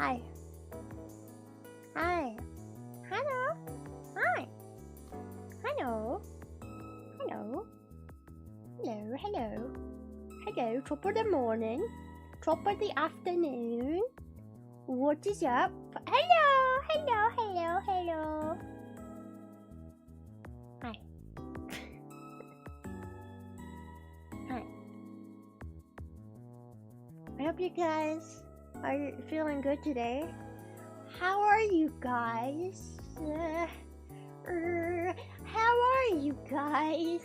Hi. Hi. Hello. Hi. Hello. Hello. Hello, hello. Hello, top of the morning. Top of the afternoon. What is up? Hello, hello, hello, hello. Hi. Hi. I hope you guys are feeling good today. How are you guys? How are you guys?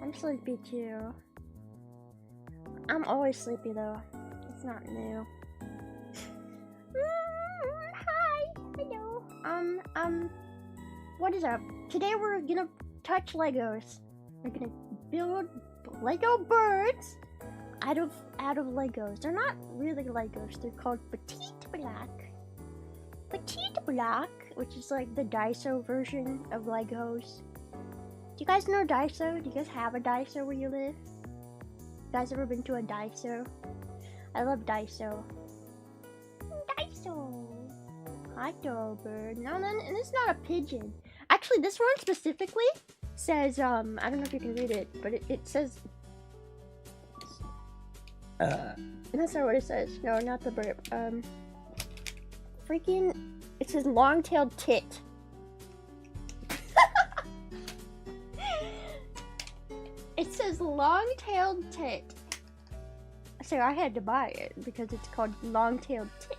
I'm sleepy too. I'm always sleepy though. It's not new. Hi. Hello. What is up? Today we're gonna touch Legos. We're gonna build Lego birds out of Legos. They're not really Legos. They're called Petit Block. Petit Block, which is like the Daiso version of Legos. Do you guys know Daiso? Do you guys have a Daiso where you live? You guys ever been to a Daiso? I love Daiso. Daiso! Hi, bird. No, and it's not a pigeon. Actually, this one specifically says, I don't know if you can read it, but it says... That's not what it says. No, not the burp. Freaking... It says long-tailed tit. It says long-tailed tit. So I had to buy it because it's called long-tailed tit.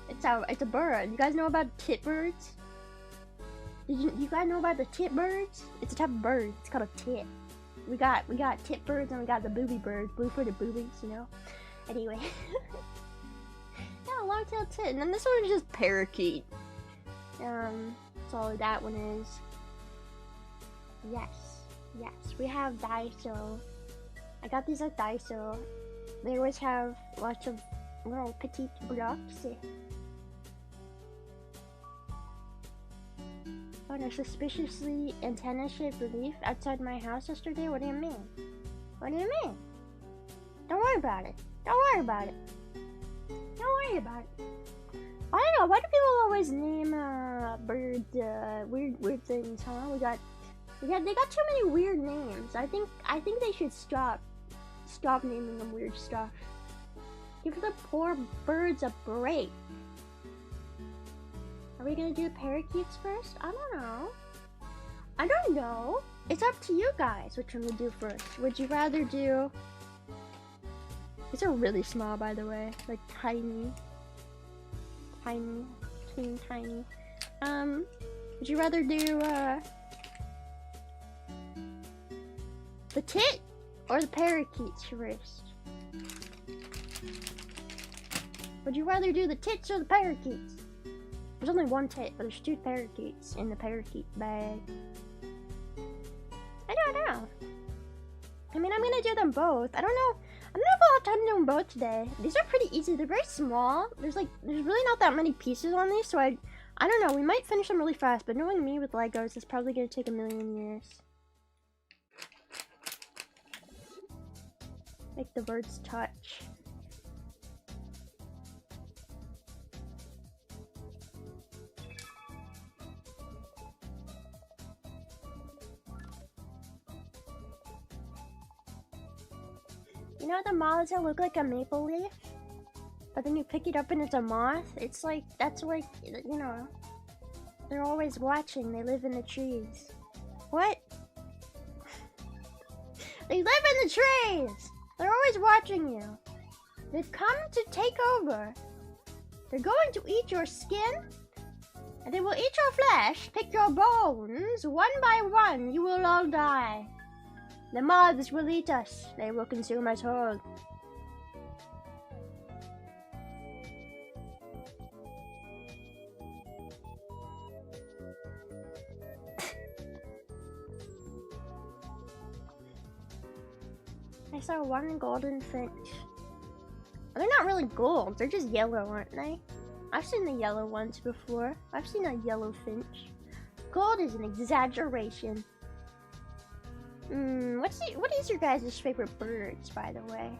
It's a bird. You guys know about tit birds? You guys know about the tit birds? It's a type of bird. It's called a tit. We got tit birds and we got the booby birds, blue-footed boobies, you know. Anyway, yeah, long-tailed tit. And then this one is just parakeet. That's all that one is. Yes. Yes, we have Daiso. I got these at Daiso. They always have lots of little petite blocks. Found a suspiciously antenna-shaped leaf outside my house yesterday. What do you mean? What do you mean? Don't worry about it. Don't worry about it. Don't worry about it. I don't know. Why do people always name birds weird things? Huh? They got too many weird names. I think they should stop naming them weird stuff. Give the poor birds a break. Are we gonna do the parakeets first? I don't know. It's up to you guys which one we do first. Would you rather do... These are really small, by the way. Like tiny. Tiny. Teeny tiny. Would you rather do the tit or the parakeets first? Would you rather do the tits or the parakeets? There's only one tit, but there's two parakeets in the parakeet bag. I don't know. I mean, I'm gonna do them both. I don't know if I'll have time to do them both today. These are pretty easy. They're very small. There's really not that many pieces on these, so I don't know. We might finish them really fast, but knowing me with Legos, it's probably gonna take a million years. Make the birds touch. You know the moths that look like a maple leaf? But then you pick it up and it's a moth? It's like, that's like, you know, they're always watching. They live in the trees. What? They live in the trees! They're always watching you. They've come to take over. They're going to eat your skin, and they will eat your flesh, pick your bones. One by one, you will all die. The moths will eat us. They will consume us whole. I saw one golden finch. They're not really gold, they're just yellow, aren't they? I've seen the yellow ones before. I've seen a yellow finch. Gold is an exaggeration. What is your guys' favorite birds, by the way?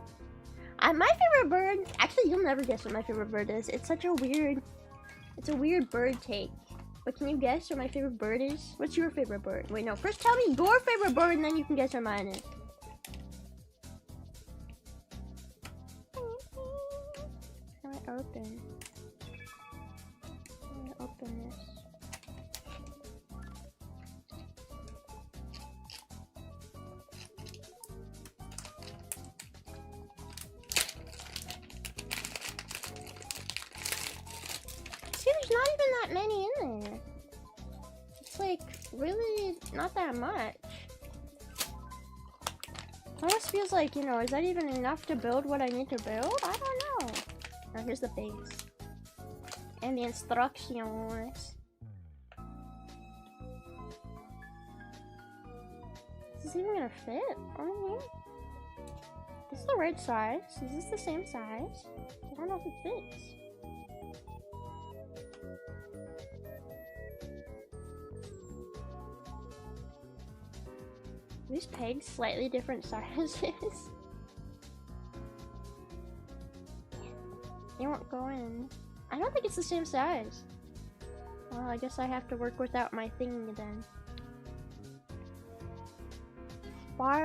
My favorite bird, actually you'll never guess what my favorite bird is. It's a weird bird take. But can you guess what my favorite bird is? What's your favorite bird? Wait, no, first tell me your favorite bird and then you can guess what mine is. How do I open? How do I open this? See, there's not even that many in there. It's like really not that much. Almost feels like, you know, is that even enough to build what I need to build? I don't know. Oh, here's the base. And the instructions. Is this even gonna fit on here? Is this the right size? Is this the same size? I don't know if it fits. Are these pegs slightly different sizes? They won't go in. I don't think it's the same size. Well, I guess I have to work without my thing then.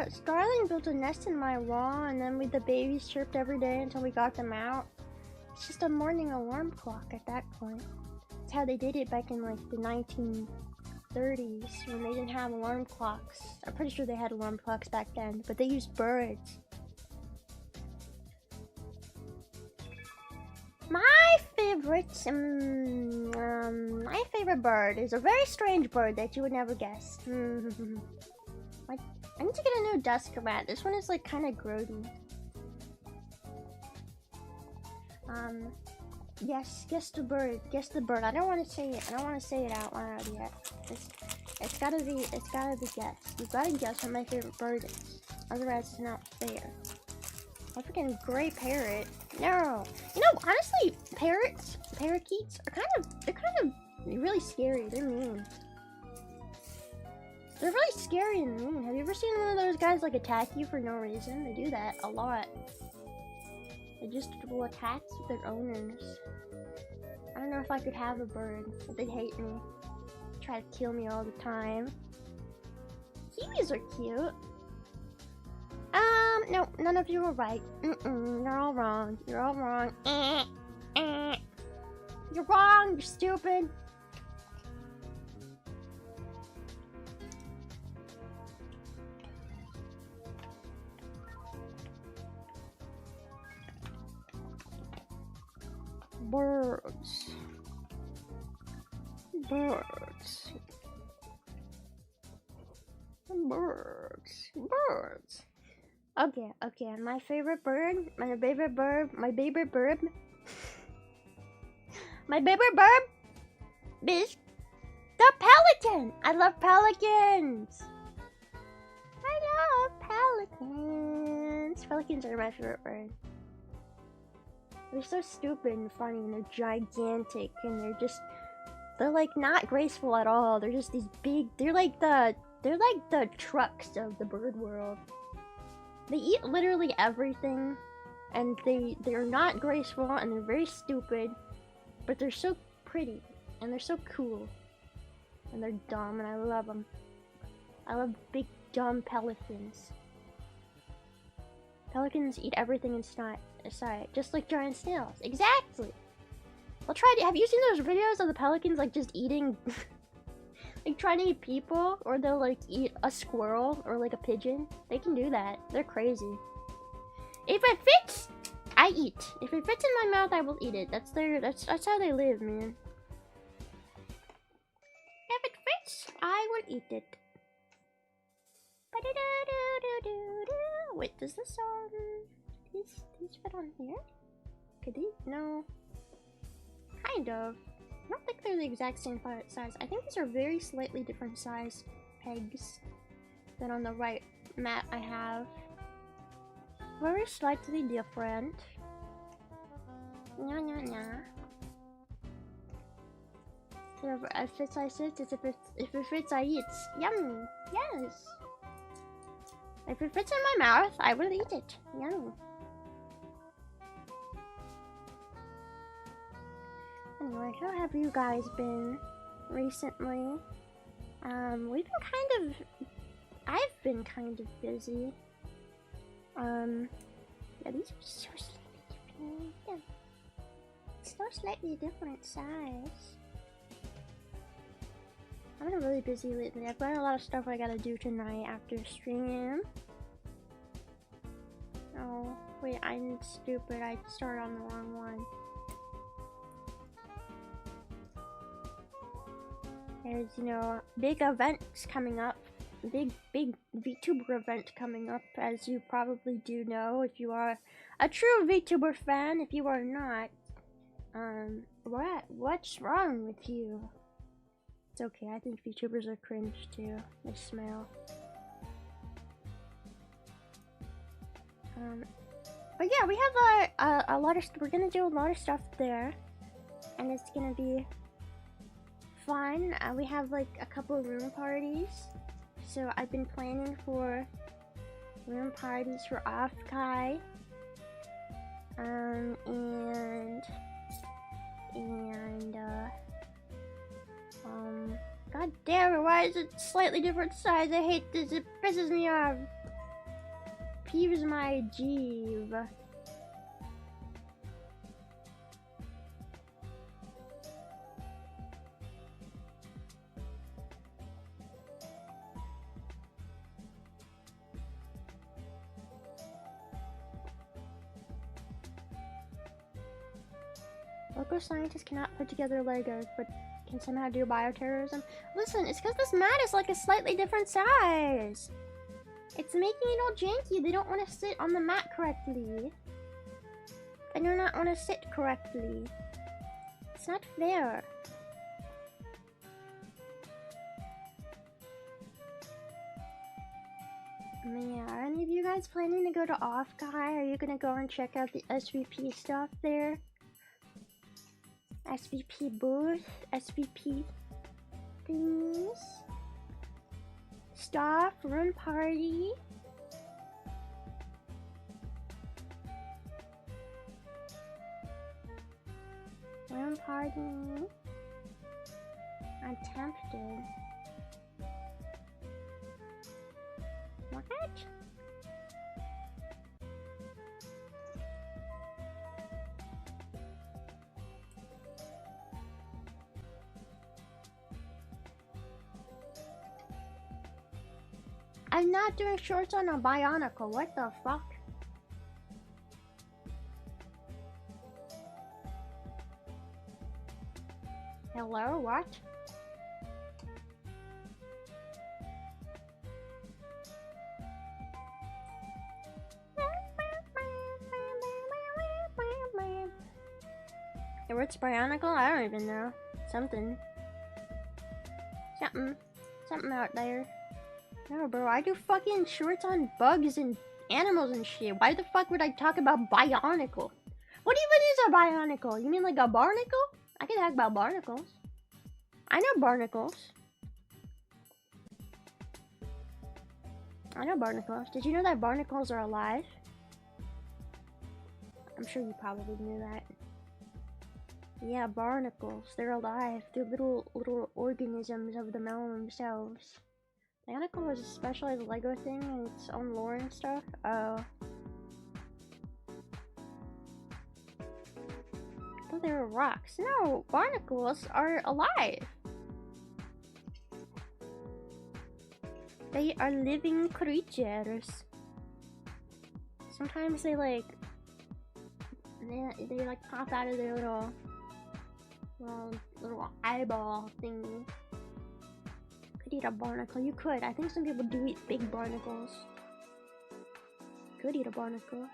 Starling built a nest in my wall, and then the babies chirped every day until we got them out. It's just a morning alarm clock at that point. That's how they did it back in like the 1930s when they didn't have alarm clocks. I'm pretty sure they had alarm clocks back then, but they used birds. My favorite bird is a very strange bird that you would never guess. I need to get a new desk mat. This one is like kind of grody. Guess the bird. Guess the bird. I don't want to say it. I don't want to say it out loud yet. It's gotta be guessed. You've gotta guess what my favorite bird is. Otherwise, it's not fair. A freaking gray parrot. No. You know, honestly, parakeets are they're kind of really scary. They're mean. They're really scary and mean. Have you ever seen one of those guys like attack you for no reason? They do that a lot. They just will attack their owners. I don't know if I could have a bird, but they hate me. Try to kill me all the time. Kiwis are cute. No, none of you are right. You're all wrong. You're all wrong. You're wrong, you're stupid. Birds. Birds. Birds. Birds. Okay, my favorite bird is the pelican. I love pelicans. Pelicans are my favorite bird. They're so stupid and funny, and they're gigantic, and they're like not graceful at all. They're just these big, they're like the trucks of the bird world. They eat literally everything, and they're not graceful, and they're very stupid, but they're so pretty, and they're so cool, and they're dumb, and I love them. I love big dumb pelicans. Pelicans eat everything in sight, just like giant snails. Exactly. I'll try to. Have you seen those videos of the pelicans like just eating, like trying to eat people, or they'll like eat a squirrel or like a pigeon? They can do that. They're crazy. If it fits, I eat. If it fits in my mouth, I will eat it. That's how they live, man. If it fits, I will eat it. Wait, does this these fit on here? Could these? No. Kind of. I don't think they're the exact same size. I think these are very slightly different size pegs than on the right mat I have. very slightly different. So if it's I sit, if it fits I eat. Yum. Yes. If it fits in my mouth, I will eat it. Yum. Anyway, how have you guys been recently? We've been I've been kind of busy. Yeah, these are so slightly different. Yeah. So slightly different size. I've been really busy lately. I've got a lot of stuff I gotta do tonight after stream. Oh, wait, I'm stupid. I started on the wrong one. There's, you know, big events coming up. Big VTuber event coming up, as you probably do know if you are a true VTuber fan. If you are not, what's wrong with you? It's okay, I think VTubers are cringe too. They smell. But yeah, we have a lot of, we're gonna do a lot of stuff there, and it's gonna be fun. We have like a couple of room parties. So I've been planning for room parties for Off-Kai, god damn it, why is it slightly different size? I hate this, it pisses me off. Peeves my jeeve. Local scientists cannot put together Legos, but can somehow do bioterrorism. Listen, it's because this mat is like a slightly different size. It's making it all janky. They don't want to sit on the mat correctly. They do not want to sit correctly. It's not fair. Yeah, are any of you guys planning to go to Off-Kai? Are you gonna go and check out the SVP stuff there? SVP booth, SVP things, stuff, room party. Room party. I'm tempted. What? I'm not doing shorts on a Bionicle. What the fuck? Hello? What? Hey, what's Bionicle? I don't even know. Something. Something out there. No, bro, I do fucking shorts on bugs and animals and shit. Why the fuck would I talk about Bionicle? What even is a Bionicle? You mean like a barnacle? I can talk about barnacles. I know barnacles. I know barnacles. Did you know that barnacles are alive? I'm sure you probably knew that. Yeah, barnacles. They're alive. They're little organisms of them themselves. Barnacle is a specialized Lego thing and its own lore and stuff. Oh. I thought they were rocks. No, barnacles are alive. They are living creatures. Sometimes they like pop out of their little eyeball thingy. Could eat a barnacle. You could. I think some people do eat big barnacles. Could eat a barnacle.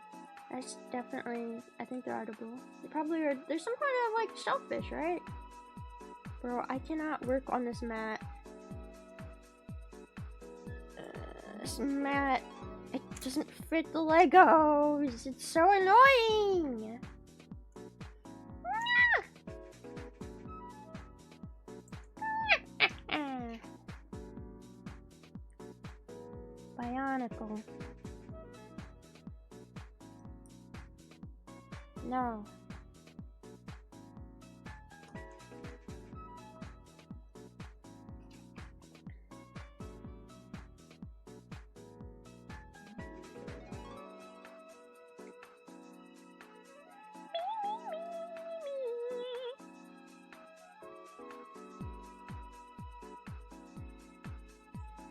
That's definitely. I think they're edible. They probably are. There's some kind of like shellfish, right? Bro, I cannot work on this mat. This mat. doesn't fit the Legos. It's so annoying. Barnacle. No.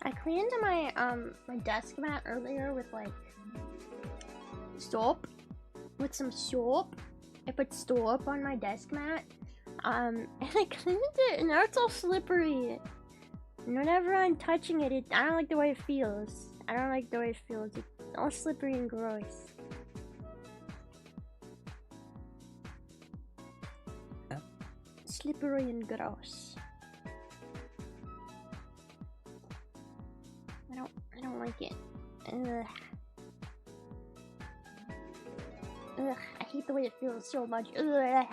I cleaned my my desk mat earlier with like soap, with some soap. I put soap on my desk mat, and I cleaned it, and now it's all slippery. And whenever I'm touching it, I don't like the way it feels. I don't like the way it feels. It's all slippery and gross. Slippery and gross. I don't like it. Ugh. Ugh, I hate the way it feels so much. Ugh.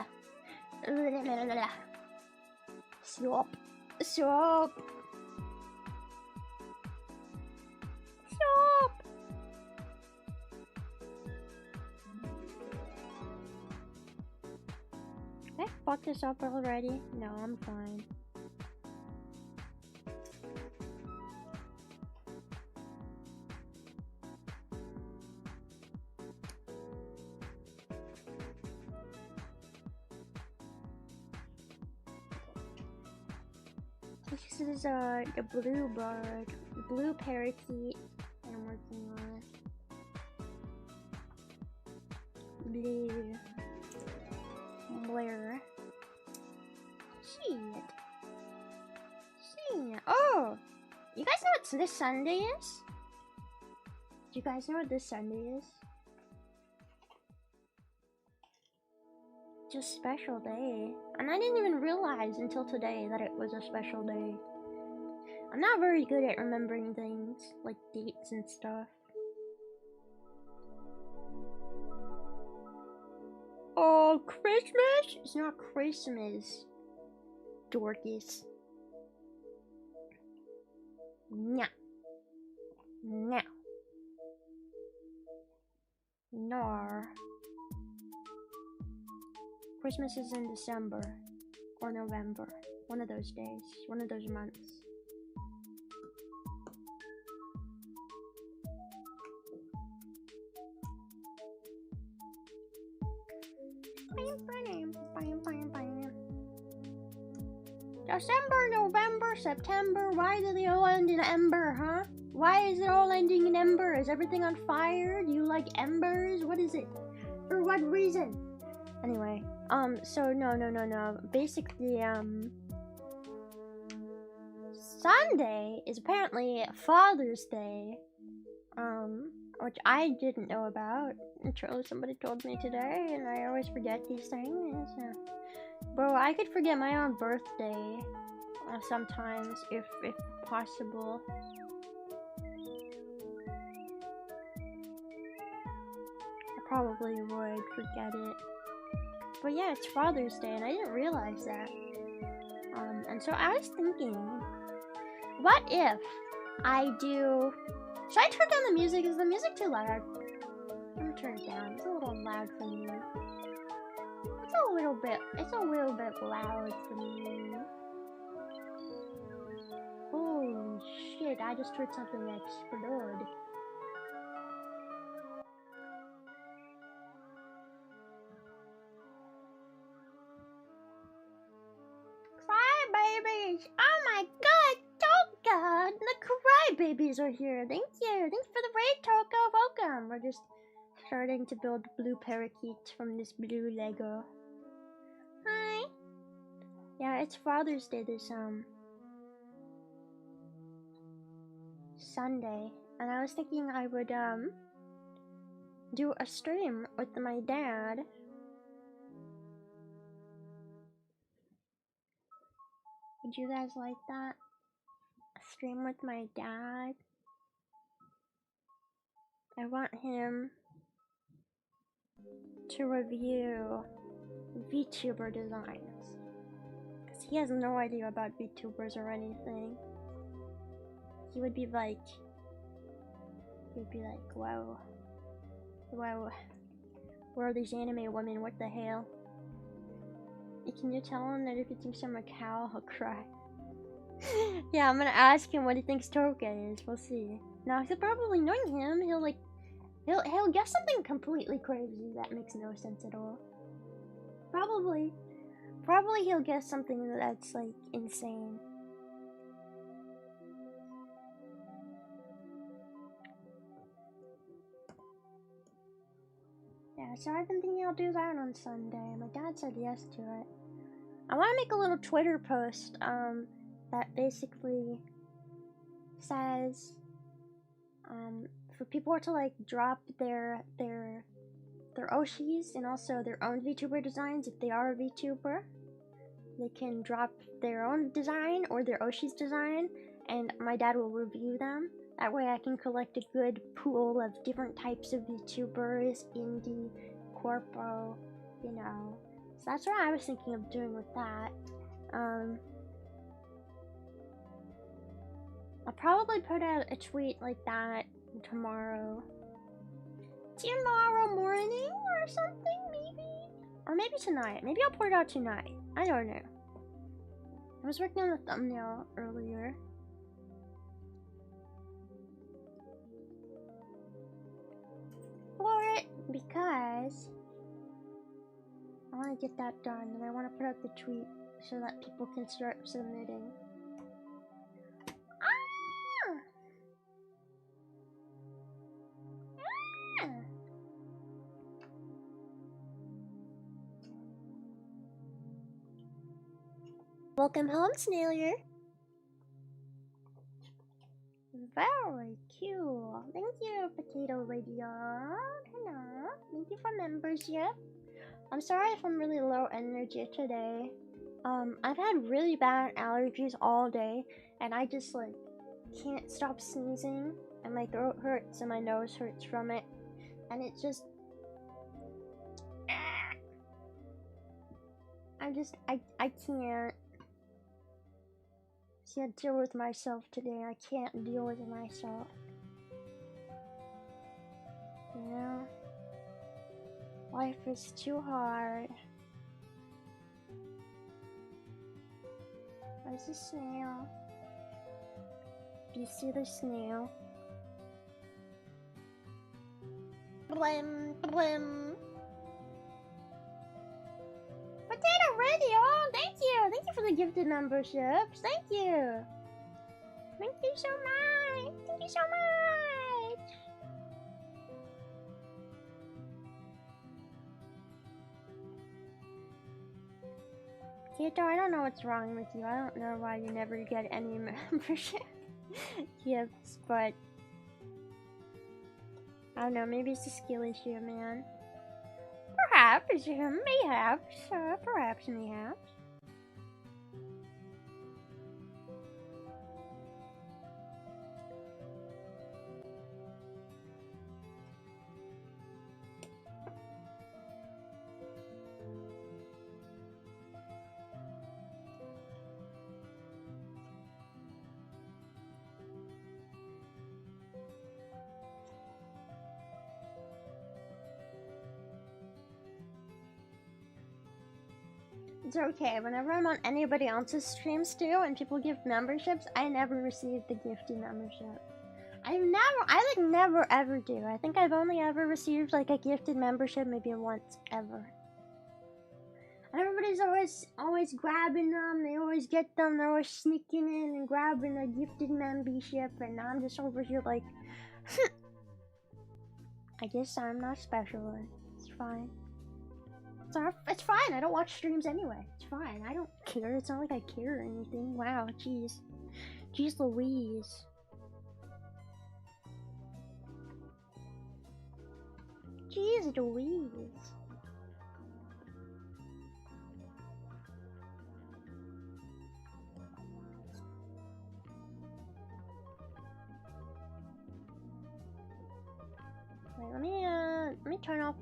Soap. Soap. Soap. Did I fuck this up already? No, I'm fine. This is the blue bird, the blue parakeet that I'm working on. Blue. Blur. Shit. Shit. Oh! You guys know what this Sunday is? Do you guys know what this Sunday is? It's a special day. And I didn't even realize until today that it was a special day. I'm not very good at remembering things, like dates and stuff. Oh, Christmas? It's not Christmas. Dorcas. No. No. Nor. Christmas is in December. Or November. One of those days. One of those months. December, November, September, why do they all end in ember, huh? Why is it all ending in ember? Is everything on fire? Do you like embers? What is it? For what reason? Anyway, so no. Basically, Sunday is apparently Father's Day, which I didn't know about until somebody told me today, and I always forget these things. Bro, I could forget my own birthday sometimes, if possible. I probably would forget it. But yeah, it's Father's Day, and I didn't realize that. And so I was thinking, what if I do... Should I turn down the music? Is the music too loud? I'm gonna turn it down. It's a little loud for me. It's a little bit loud for me. Holy shit, I just heard something explode. Crybabies! Oh my god! Oh god! The crybabies are here! Thank you! Thanks for the raid, Toko! Welcome! We're just starting to build blue parakeets from this blue Lego. Hi! Yeah, it's Father's Day this, Sunday. And I was thinking I would, do a stream with my dad. Would you guys like that? A stream with my dad? I want him to review VTuber designs. Because he has no idea about VTubers or anything. He would be like, whoa. Whoa. Where are these anime women? What the hell? Can you tell him that if he thinks I'm a cow, he'll cry? Yeah, I'm gonna ask him what he thinks Toka is. We'll see. Now, he'll probably know him. He'll guess something completely crazy that makes no sense at all. Probably he'll guess something that's like insane. Yeah, so I've been thinking I'll do that on Sunday. My dad said yes to it. I want to make a little Twitter post that basically says for people to like drop their Oshis and also their own VTuber designs. If they are a VTuber, they can drop their own design or their Oshi's design, and my dad will review them. That way I can collect a good pool of different types of VTubers, indie, corpo, you know. So that's what I was thinking of doing with that. I'll probably put out a tweet like that tomorrow. Tomorrow morning or something, maybe? Or maybe tonight. Maybe I'll put it out tonight. I don't know. I was working on the thumbnail earlier. For it, because I want to get that done, and I want to put out the tweet so that people can start submitting. Welcome home, Snailbert. Very cute. Thank you, Potato Radio. Hello. Thank you for membership. I'm sorry if I'm really low energy today. I've had really bad allergies all day, and I just like can't stop sneezing, and my throat hurts and my nose hurts from it, and it just I can't. See, I deal with myself today. I can't deal with myself. You know? Life is too hard. Where's the snail? Do you see the snail? Blim, blim. Potato Radio! Thank you! Thank you for the gifted memberships! Thank you! Thank you so much! Thank you so much! Kato, I don't know what's wrong with you. I don't know why you never get any membership gifts, but I don't know, maybe it's a skill issue, man. Perhaps, mayhaps, perhaps, mayhaps. It's okay, whenever I'm on anybody else's streams too, and people give memberships, I never receive the gifted membership. I never ever do. I think I've only ever received like a gifted membership maybe once ever. And everybody's always grabbing them, they always get them, they're always sneaking in and grabbing a gifted membership, and I'm just over here like, I guess I'm not special, it's fine. It's fine, I don't watch streams anyway. It's fine, I don't care. It's not like I care or anything. Wow, jeez. Jeez Louise. Jeez Louise.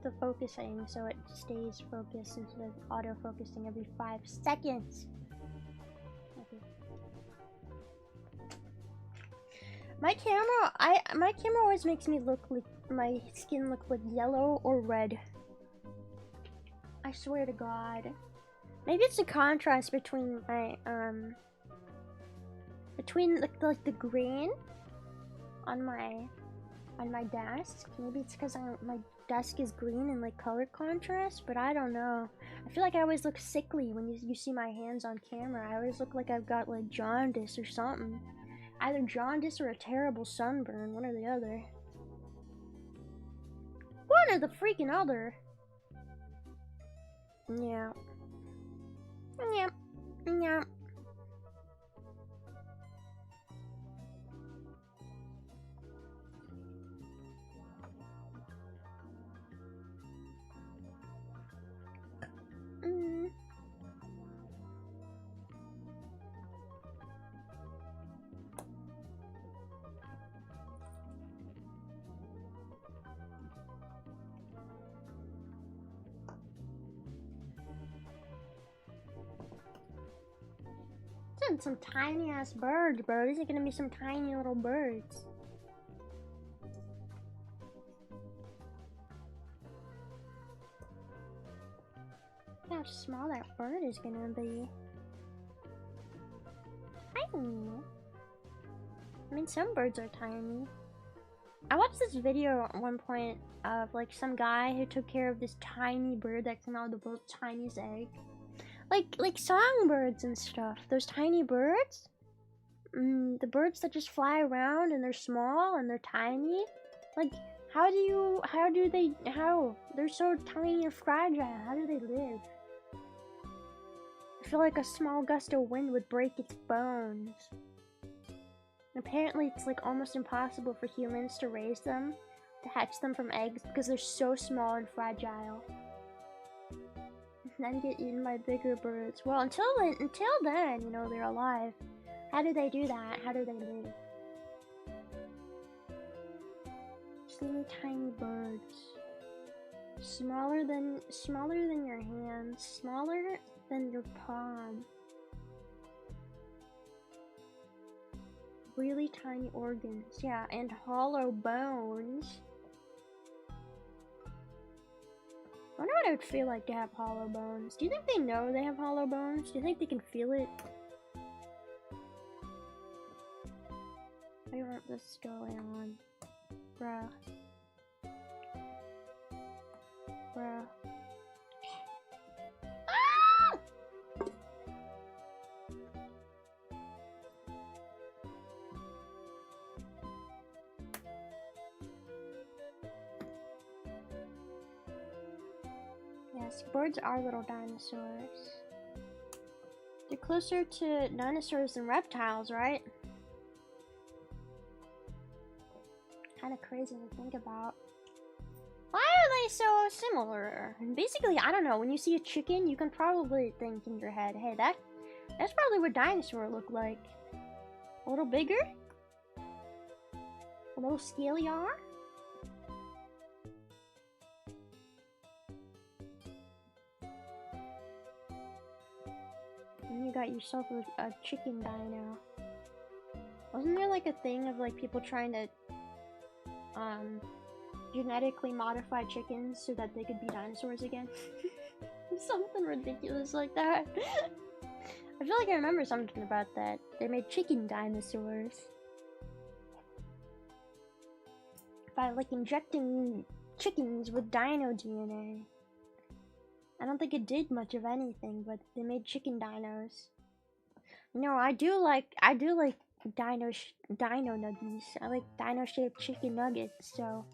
the focusing so it stays focused instead of auto-focusing every 5 seconds. Okay. My camera always makes me look like my skin look like yellow or red. I swear to God. Maybe it's the contrast between my between the green on my desk. Maybe it's because my desk is green and like color contrast, but I don't know. I feel like I always look sickly when you see my hands on camera. I always look like I've got like jaundice or something. Either jaundice or a terrible sunburn, one or the other. One or the freaking other. Yeah. Yeah. Yeah. Some tiny ass birds, bro. These are gonna be some tiny little birds. Look how small that bird is gonna be. Tiny. I mean, some birds are tiny. I watched this video at one point of like some guy who took care of this tiny bird that came out of the world's tiniest egg. Like songbirds and stuff. Those tiny birds. The birds that just fly around and they're small and they're tiny. Like, how? They're so tiny and fragile. How do they live? I feel like a small gust of wind would break its bones. Apparently, it's like almost impossible for humans to raise them, to hatch them from eggs because they're so small and fragile. And then get eaten by bigger birds. Well, until then, you know, they're alive. How do they do that? How do they live? Just little tiny birds. Smaller than your hand. Smaller than your palm. Really tiny organs. Yeah, and hollow bones. I wonder what it would feel like to have hollow bones. Do you think they know they have hollow bones? Do you think they can feel it? Why aren't this going on? Bruh. Bruh. Ah! Yes, birds are little dinosaurs. They're closer to dinosaurs than reptiles, right? Kind of crazy to think about. Why are they so similar? And basically, I don't know. When you see a chicken, you can probably think in your head, hey, that's probably what dinosaurs look like. A little bigger? A little scalier? And you got yourself a chicken dino. Wasn't there like a thing of like people trying to genetically modify chickens so that they could be dinosaurs again? Something ridiculous like that. I feel like I remember something about that. They made chicken dinosaurs by like injecting chickens with dino DNA. I don't think it did much of anything, but they made chicken dinos. No, I do like dino nuggies. I like dino-shaped chicken nuggets, so...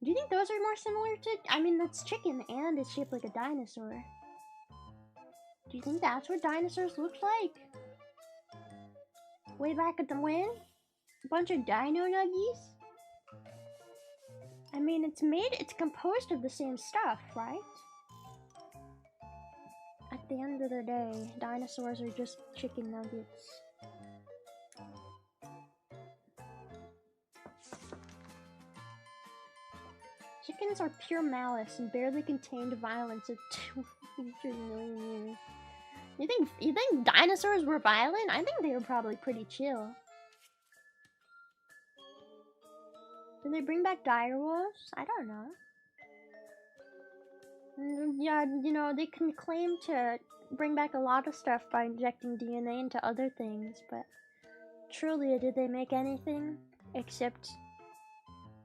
Do you think those are more similar to... I mean, that's chicken, and it's shaped like a dinosaur. Do you think that's what dinosaurs looked like? Way back at the when? A bunch of dino nuggies? I mean, it's composed of the same stuff, right? At the end of the day, dinosaurs are just chicken nuggets. Chickens are pure malice and barely contained violence of 200 million years. You think dinosaurs were violent? I think they were probably pretty chill. Did they bring back direwolves? I don't know. Yeah, you know, they can claim to bring back a lot of stuff by injecting DNA into other things, but truly, did they make anything except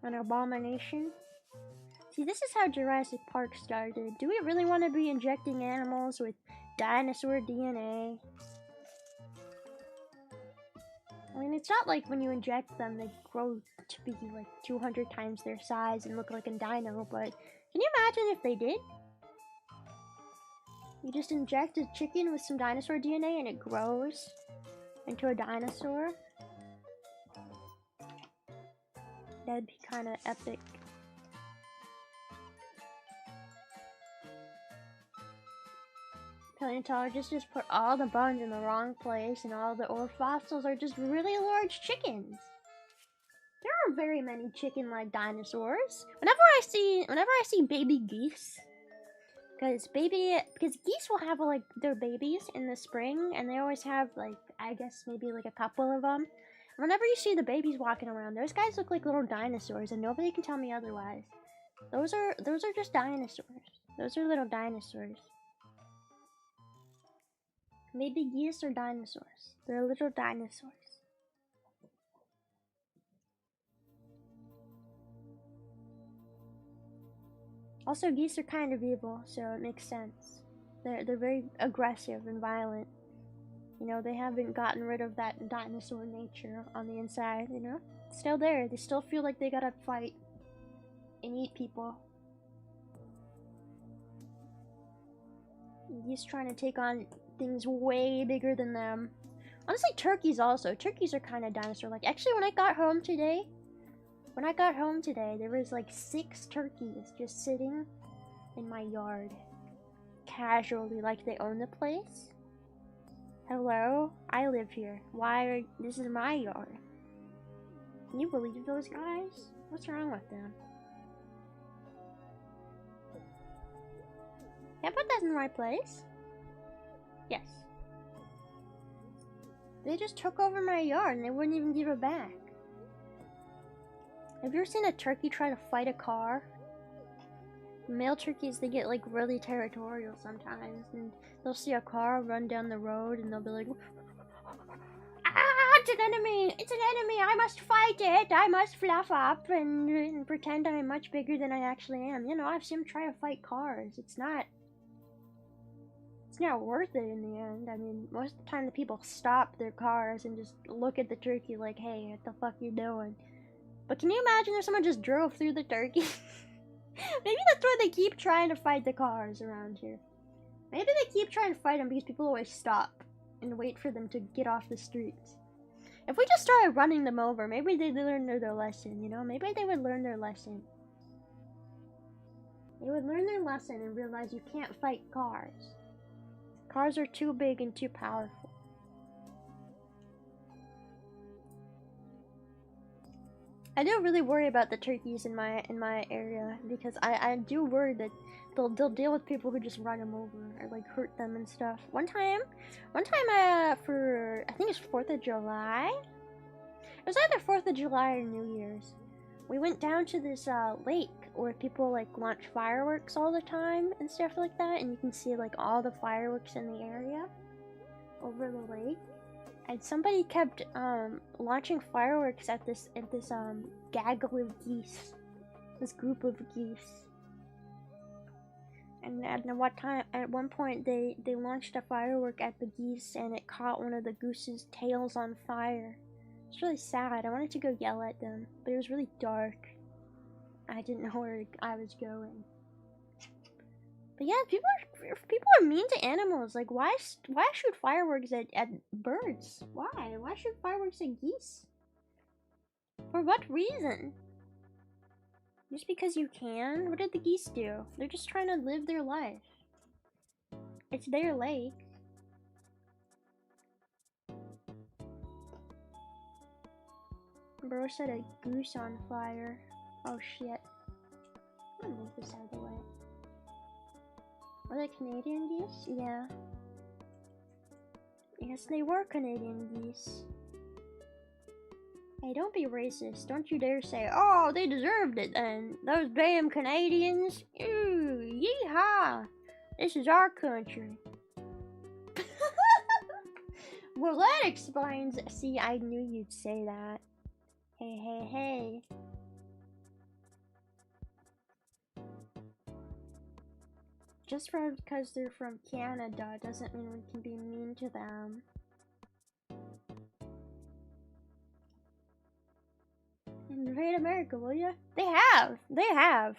an abomination? See, this is how Jurassic Park started. Do we really want to be injecting animals with dinosaur DNA? I mean, it's not like when you inject them, they grow to be like 200 times their size and look like a dino, but can you imagine if they did? You just inject a chicken with some dinosaur DNA and it grows into a dinosaur. That'd be kind of epic. Paleontologists just put all the bones in the wrong place and all the ore fossils are just really large chickens. There are very many chicken-like dinosaurs. Whenever I see baby geese, because geese will have like their babies in the spring and they always have like, I guess maybe like a couple of them. Whenever you see the babies walking around, those guys look like little dinosaurs and nobody can tell me otherwise. Those are just dinosaurs. Those are little dinosaurs. Maybe geese are dinosaurs. They're little dinosaurs. Also, geese are kind of evil, so it makes sense. They're very aggressive and violent. You know, they haven't gotten rid of that dinosaur nature on the inside, you know? It's still there. They still feel like they gotta fight and eat people. Geese trying to take on things way bigger than them. Honestly, turkeys also. Turkeys are kind of dinosaur-like. Actually, when I got home today, there was like 6 turkeys just sitting in my yard. Casually, like they own the place. Hello? I live here. This is my yard. Can you believe those guys? What's wrong with them? Can I put that in my place? Yes. They just took over my yard and they wouldn't even give it back. Have you ever seen a turkey try to fight a car? Male turkeys, they get like really territorial sometimes and they'll see a car run down the road and they'll be like, ah, it's an enemy! It's an enemy! I must fight it! I must fluff up and pretend I'm much bigger than I actually am. You know, I've seen them try to fight cars. It's not worth it in the end. I mean, most of the time the people stop their cars and just look at the turkey like, hey, what the fuck you doing? But can you imagine if someone just drove through the turkey? Maybe that's why they keep trying to fight the cars around here. Maybe they keep trying to fight them because people always stop and wait for them to get off the streets. If we just started running them over, maybe they'd learn their lesson, you know? Maybe they would learn their lesson. They would learn their lesson and realize you can't fight cars. Cars are too big and too powerful. I do really worry about the turkeys in my area because I do worry that they'll deal with people who just run them over or like hurt them and stuff. One time for I think it's 4th of July. It was either 4th of July or New Year's. We went down to this lake where people like launch fireworks all the time and stuff like that, and you can see like all the fireworks in the area over the lake. And somebody kept launching fireworks at this gaggle of geese, this group of geese. And at one point they launched a firework at the geese and it caught one of the goose's tails on fire. It's really sad. I wanted to go yell at them, but it was really dark. I didn't know where I was going. But yeah, people are mean to animals. Like, why shoot fireworks at birds? Why? Why shoot fireworks at geese? For what reason? Just because you can? What did the geese do? They're just trying to live their life. It's their lake. Bro set a goose on fire. Oh shit. I'm gonna move this out of the way. Were they Canadian geese? Yeah. Yes, they were Canadian geese. Hey, don't be racist. Don't you dare say, oh, they deserved it then. Those damn Canadians. Ooh, yeehaw. This is our country. Well, that explains. See, I knew you'd say that. Hey, hey, hey. Just because they're from Canada doesn't mean we can be mean to them. Invade America, will ya? They have! They have!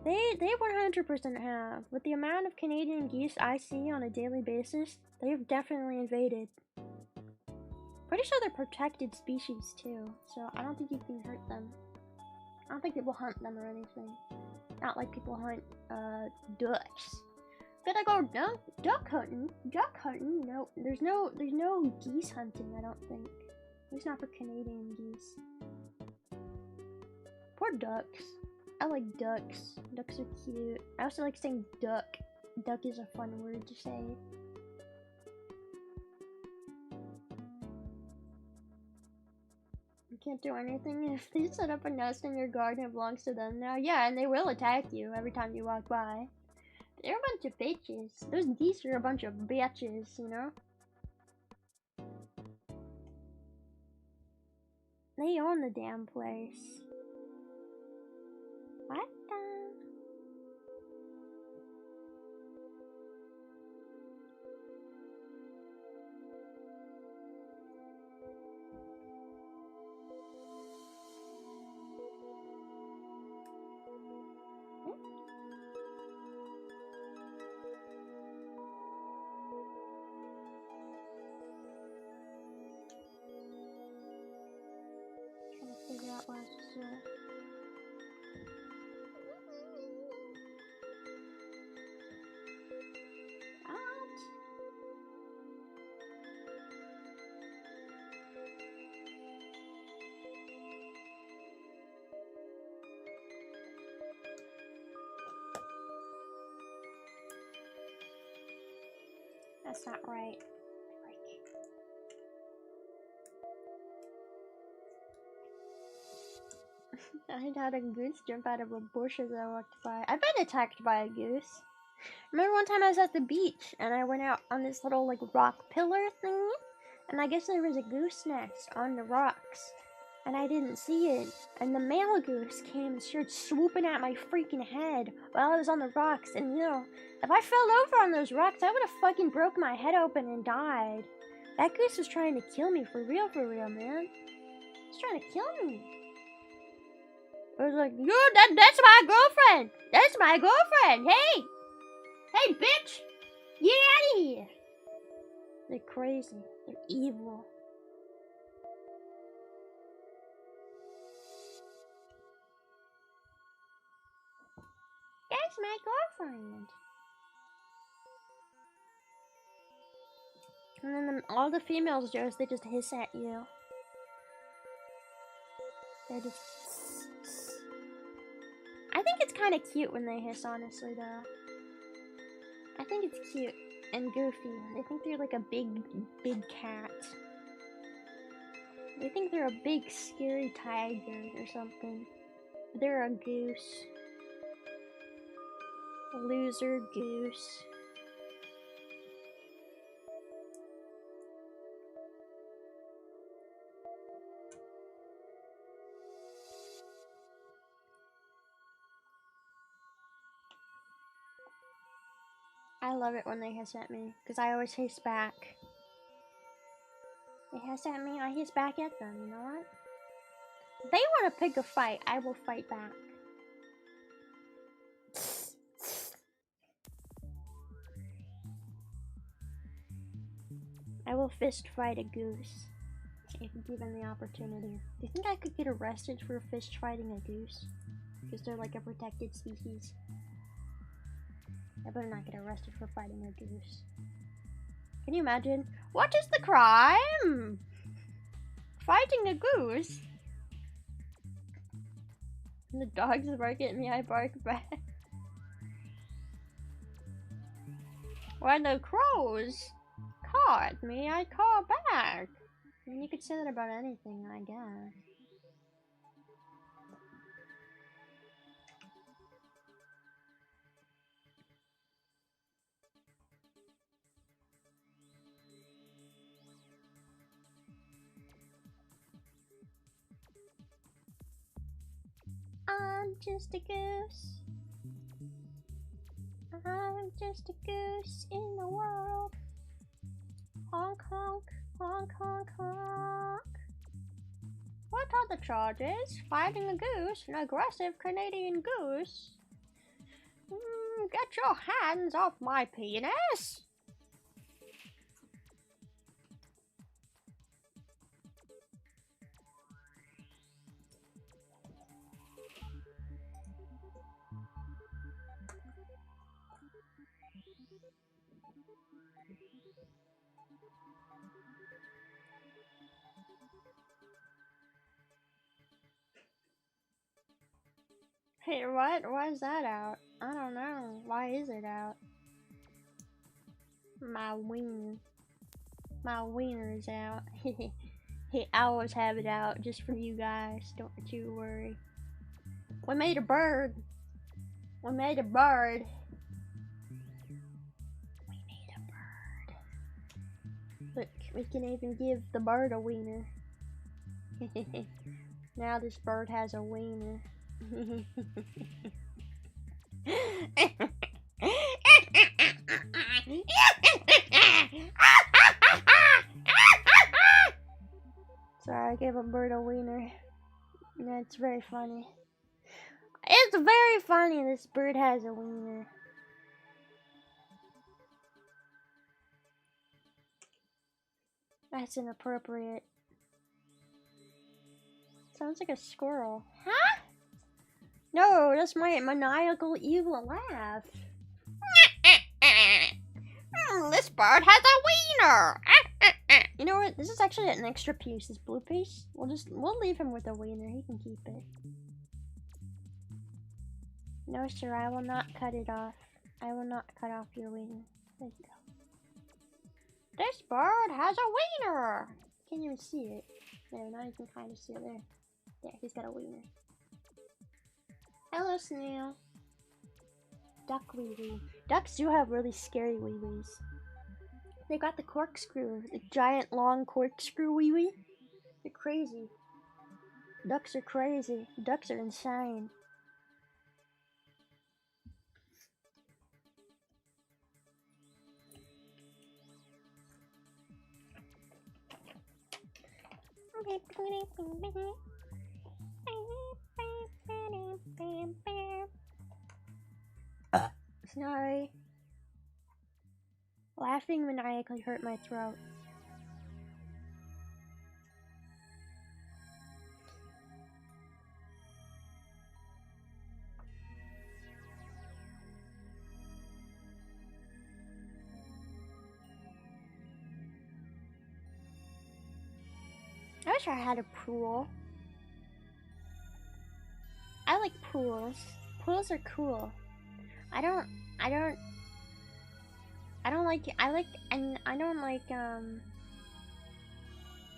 They 100% have. With the amount of Canadian geese I see on a daily basis, they've definitely invaded. Pretty sure they're protected species too, so I don't think you can hurt them. I don't think people hunt them or anything. Not like people hunt, ducks. Gotta go duck hunting? Duck hunting? No, there's no geese hunting, I don't think. At least not for Canadian geese. Poor ducks. I like ducks. Ducks are cute. I also like saying duck. Duck is a fun word to say. You can't do anything if they set up a nest in your garden. It belongs to them now. Yeah, and they will attack you every time you walk by. They're a bunch of bitches. Those geese are a bunch of bitches, you know? They own the damn place. What the? Trying to figure out what else to do. That's not right. I had a goose jump out of a bush as I walked by. I've been attacked by a goose. Remember one time I was at the beach and I went out on this little like rock pillar thingy, and I guess there was a goose nest on the rocks and I didn't see it, and the male goose came and started swooping at my freaking head while I was on the rocks, and you know, if I fell over on those rocks I would have fucking broke my head open and died. That goose was trying to kill me for real, man. He's trying to kill me. I was like, that's my girlfriend! That's my girlfriend! Hey! Hey, bitch! Get out of here! They're crazy. They're evil. That's my girlfriend. And then all the females just, they just hiss at you. They just... I think it's kind of cute when they hiss, honestly, though. I think it's cute and goofy. They think they're like a big cat. They think they're a big, scary tiger or something. They're a goose. A loser goose. I love it when they hiss at me, because I always hiss back. They hiss at me, I hiss back at them, you know what? If they want to pick a fight, I will fight back. I will fist fight a goose, if given the opportunity. Do you think I could get arrested for fist fighting a goose? Because they're like a protected species. I better not get arrested for fighting a goose. Can you imagine? What is the crime? Fighting a goose? When the dogs bark at me, I bark back. When the crows caw at me, I caw back. I mean, you could say that about anything, I guess. I'm just a goose. I'm just a goose in the world. Honk honk, honk honk honk. What are the charges? Fighting a goose, an aggressive Canadian goose. Get your hands off my penis! Hey, what? Why is that out? I don't know. Why is it out? My wiener. My wiener is out. Hey, I always have it out just for you guys. Don't you worry. We made a bird. We made a bird. We made a bird. Look, we can even give the bird a wiener. Now this bird has a wiener. Sorry, I gave a bird a wiener. That's very funny. It's very funny this bird has a wiener. That's inappropriate. Sounds like a squirrel. Huh? No, that's my maniacal evil laugh. This bird has a wiener. You know what? This is actually an extra piece. This blue piece. We'll leave him with a wiener. He can keep it. No, sir. I will not cut it off. I will not cut off your wiener. There you go. This bird has a wiener. Can't even see it. There, now you can kind of see it there. There, he's got a wiener. Hello, snail. Duck wee wee. Ducks do have really scary wee wees. They got the corkscrew, the giant long corkscrew wee wee. They're crazy. Ducks are crazy. Ducks are insane. Sorry. Laughing maniacally hurt my throat. I wish I had a pool. I like pools. Pools are cool. I don't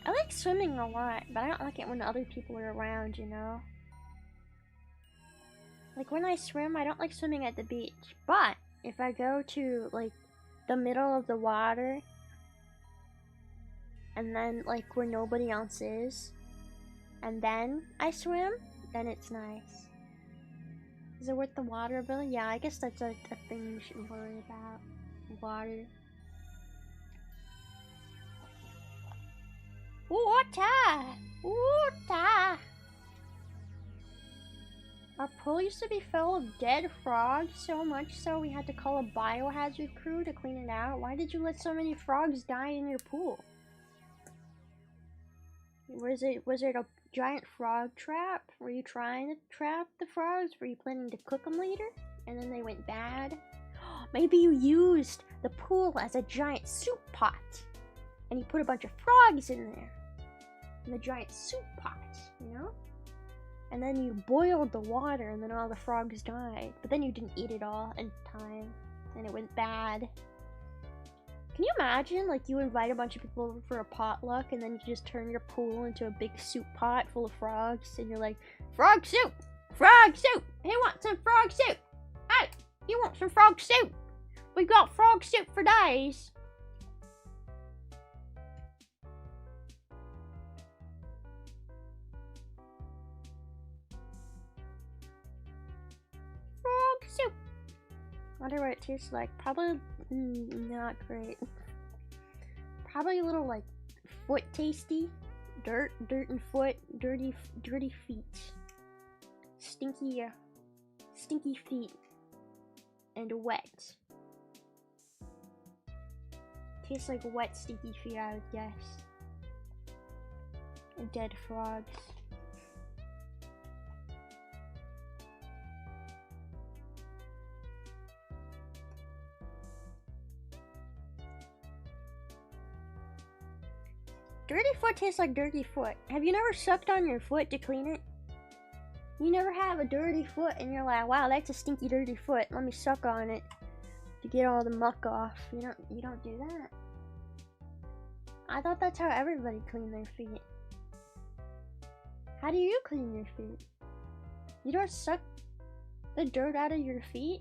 like swimming a lot, but I don't like it when other people are around, you know? Like when I swim, I don't like swimming at the beach, but if I go to like the middle of the water and then like where nobody else is and then I swim, then it's nice. Is it worth the water bill? Yeah, I guess that's a thing you shouldn't worry about. Water. Water! Water! Our pool used to be full of dead frogs, so much so we had to call a biohazard crew to clean it out. Why did you let so many frogs die in your pool? Was it a giant frog trap? Were you trying to trap the frogs? Were you planning to cook them later? And then they went bad? Maybe you used the pool as a giant soup pot. And you put a bunch of frogs in there. In the giant soup pot, you know? And then you boiled the water and then all the frogs died. But then you didn't eat it all in time and it went bad. Can you imagine, like, you invite a bunch of people over for a potluck and then you just turn your pool into a big soup pot full of frogs and you're like, frog soup! Frog soup! Who wants some frog soup? Hey, you want some frog soup? We got frog soup for days. Frog soup. Wonder what it tastes like. Probably not great. Probably a little like foot tasty. Dirt and foot. Dirty feet. Stinky feet. And wet. Tastes like wet, stinky feet, I would guess. And dead frogs. Dirty foot tastes like dirty foot. Have you never sucked on your foot to clean it? You never have a dirty foot and you're like, wow, that's a stinky dirty foot. Let me suck on it to get all the muck off. You don't do that. I thought that's how everybody cleaned their feet. How do you clean your feet? You don't suck the dirt out of your feet?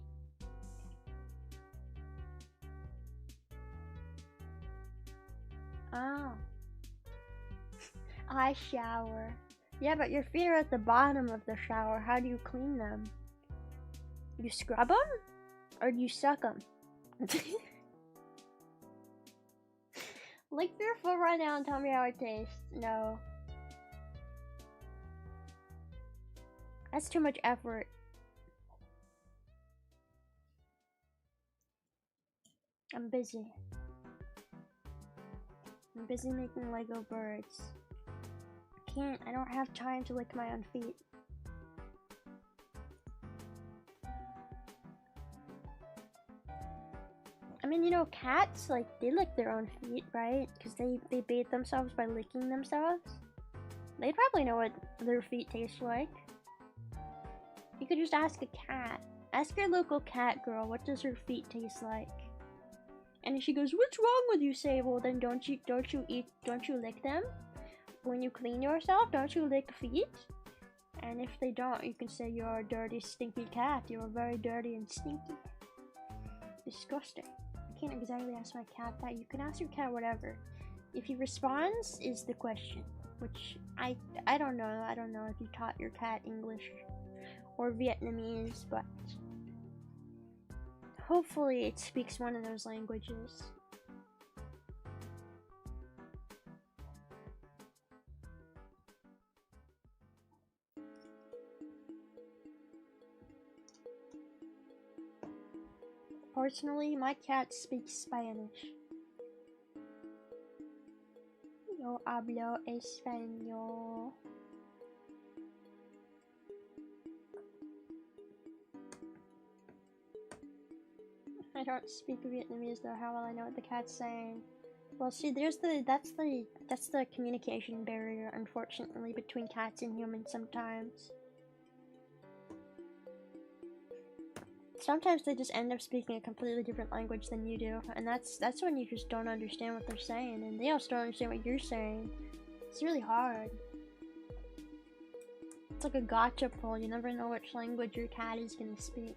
Oh. I shower. Yeah, but your feet are at the bottom of the shower. How do you clean them? You scrub them? Or do you suck them? Lick your foot right now and tell me how it tastes. No. That's too much effort. I'm busy. I'm busy making Lego birds. I don't have time to lick my own feet. I mean, you know, cats, like, they lick their own feet, right? Because they bathe themselves by licking themselves. They probably know what their feet taste like. You could just ask a cat. Ask your local cat girl, what does her feet taste like? And if she goes, what's wrong with you, Sable? Then don't you lick them? When you clean yourself, don't you lick feet? And if they don't, you can say you're a dirty, stinky cat. You're very dirty and stinky. Disgusting. I can't exactly ask my cat that. You can ask your cat whatever. If he responds is the question. Which, I don't know. I don't know if you taught your cat English or Vietnamese, but hopefully it speaks one of those languages. Personally, my cat speaks Spanish. Yo hablo español. I don't speak Vietnamese though. How will I know what the cat's saying? Well, see, that's the communication barrier, unfortunately, between cats and humans sometimes. Sometimes they just end up speaking a completely different language than you do, and that's when you just don't understand what they're saying, and they also don't understand what you're saying. It's really hard. It's like a gotcha pull. You never know which language your cat is gonna speak.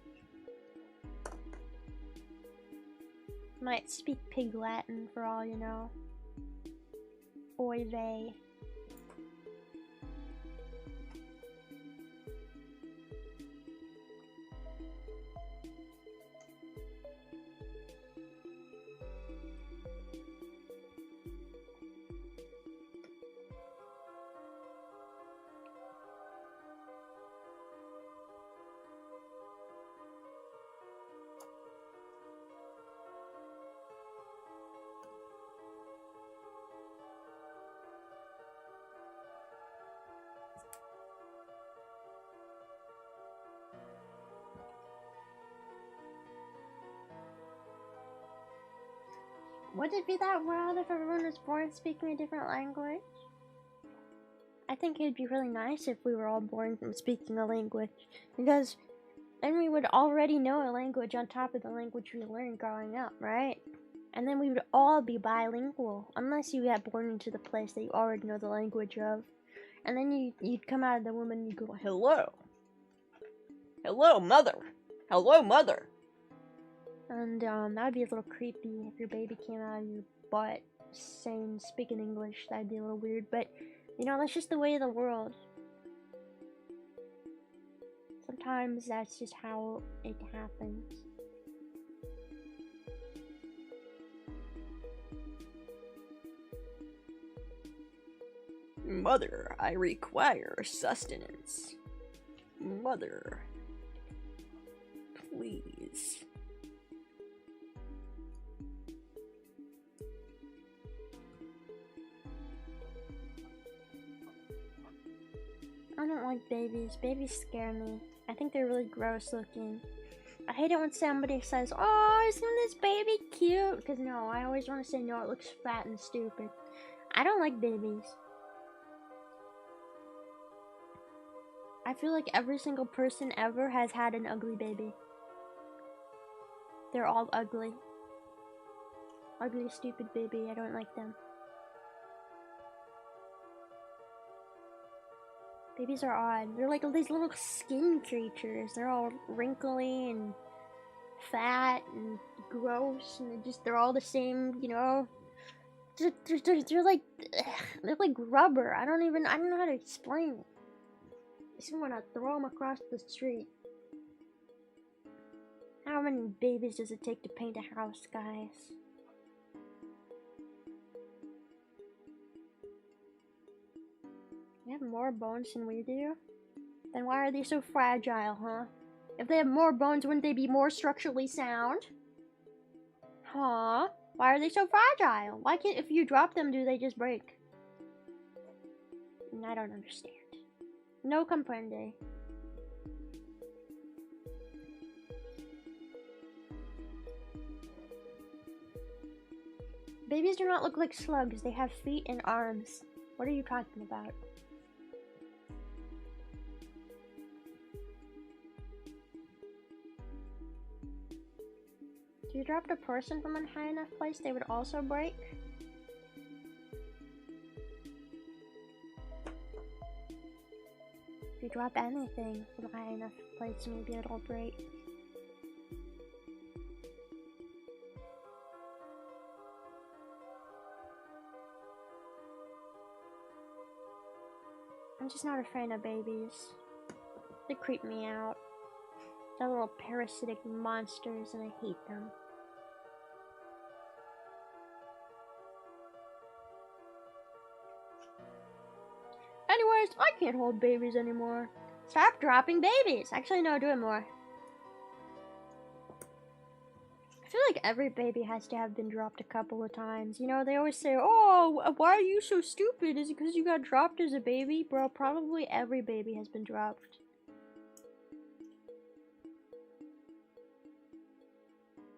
Might speak Pig Latin for all you know. Oy vey. Would it be that wild if everyone was born speaking a different language? I think it'd be really nice if we were all born from speaking a language, because then we would already know a language on top of the language we learned growing up, right? And then we would all be bilingual, unless you got born into the place that you already know the language of. And then you'd come out of the womb and you'd go, hello. Hello, mother. Hello, mother. And that would be a little creepy if your baby came out of your butt saying, speaking English. That'd be a little weird, but you know, that's just the way of the world. Sometimes that's just how it happens. Mother, I require sustenance. Mother, please. I don't like babies. Babies scare me. I think they're really gross looking. I hate it when somebody says, oh, isn't this baby cute? Because no, I always want to say no, it looks fat and stupid. I don't like babies. I feel like every single person ever has had an ugly baby. They're all ugly. Ugly, stupid baby. I don't like them. Babies are odd. They're like these little skin creatures. They're all wrinkly and fat and gross, and they're all the same, you know. They're like rubber. I don't know how to explain it. I just want to throw them across the street. How many babies does it take to paint a house, guys? They have more bones than we do? Then why are they so fragile, huh? If they have more bones, wouldn't they be more structurally sound? Huh? Why are they so fragile? Why can't, if you drop them, do they just break? I don't understand. No comprende. Babies do not look like slugs. They have feet and arms. What are you talking about? If you dropped a person from a high enough place, they would also break? If you drop anything from a high enough place, maybe it'll break. I'm just not a fan of babies. They creep me out. They're little parasitic monsters and I hate them. Anyways, I can't hold babies anymore. Stop dropping babies! Actually, no, do it more. I feel like every baby has to have been dropped a couple of times. You know, they always say, oh, why are you so stupid? Is it because you got dropped as a baby? Bro, probably every baby has been dropped.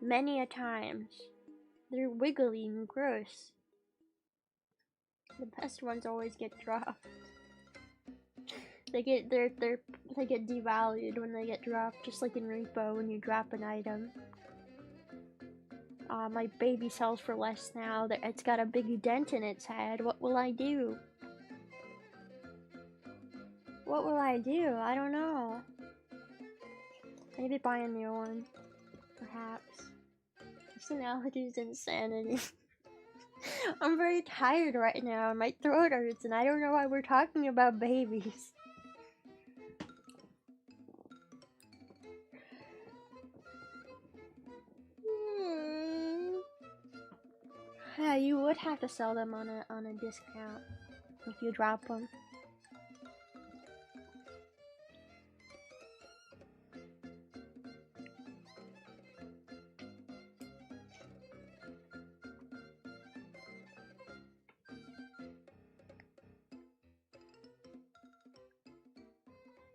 Many a times. They're wiggly and gross. The best ones always get dropped. They get devalued when they get dropped, just like in Repo when you drop an item. My baby sells for less now. It's got a big dent in its head. What will I do? What will I do? I don't know. Maybe buy a new one. Perhaps. Personality is insanity. I'm very tired right now. My throat hurts and I don't know why we're talking about babies. Yeah, you would have to sell them on a discount if you drop them.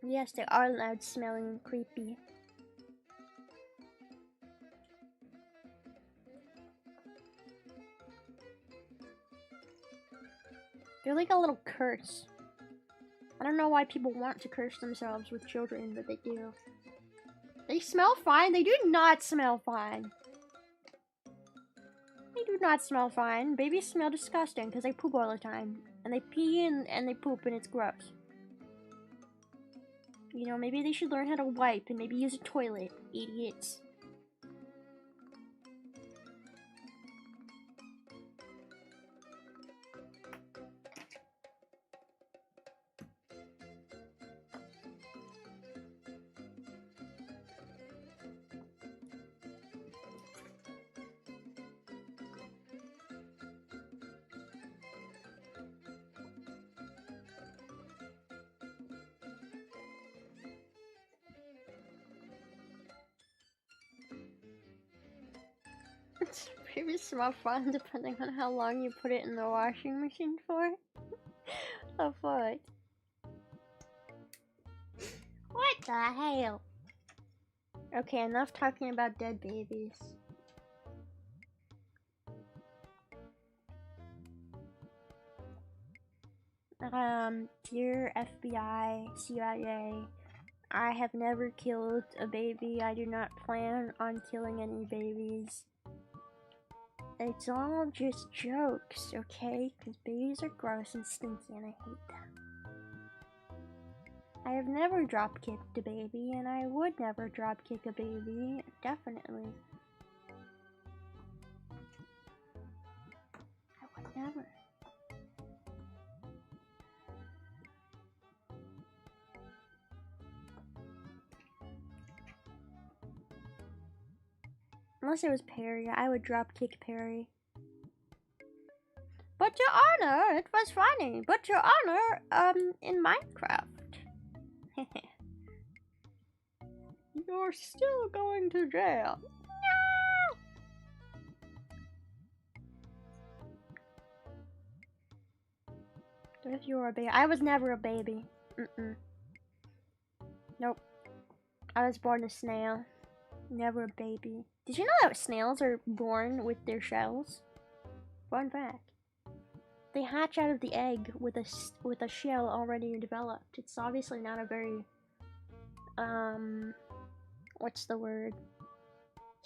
Yes, they are loud, smelling, and creepy. They're like a little curse. I don't know why people want to curse themselves with children, but they do. They smell fine. They do not smell fine. They do not smell fine. Babies smell disgusting because they poop all the time. And they pee and they poop and it's gross. You know, maybe they should learn how to wipe and maybe use a toilet. Idiots. Maybe smell fun depending on how long you put it in the washing machine for. Oh fuck. What the hell? Okay, enough talking about dead babies. Dear FBI, CIA, I have never killed a baby. I do not plan on killing any babies. It's all just jokes, okay? Because babies are gross and stinky and I hate them. I have never drop-kicked a baby, and I would never drop-kick a baby. Definitely. I would never. Unless it was Perry, I would drop kick Perry. But Your Honor, it was funny. But Your Honor, in Minecraft. You're still going to jail. No! If you were a baby. I was never a baby. Nope. I was born a snail. Never a baby. Did you know that snails are born with their shells? Fun fact. They hatch out of the egg with a shell already developed. It's obviously not a very what's the word?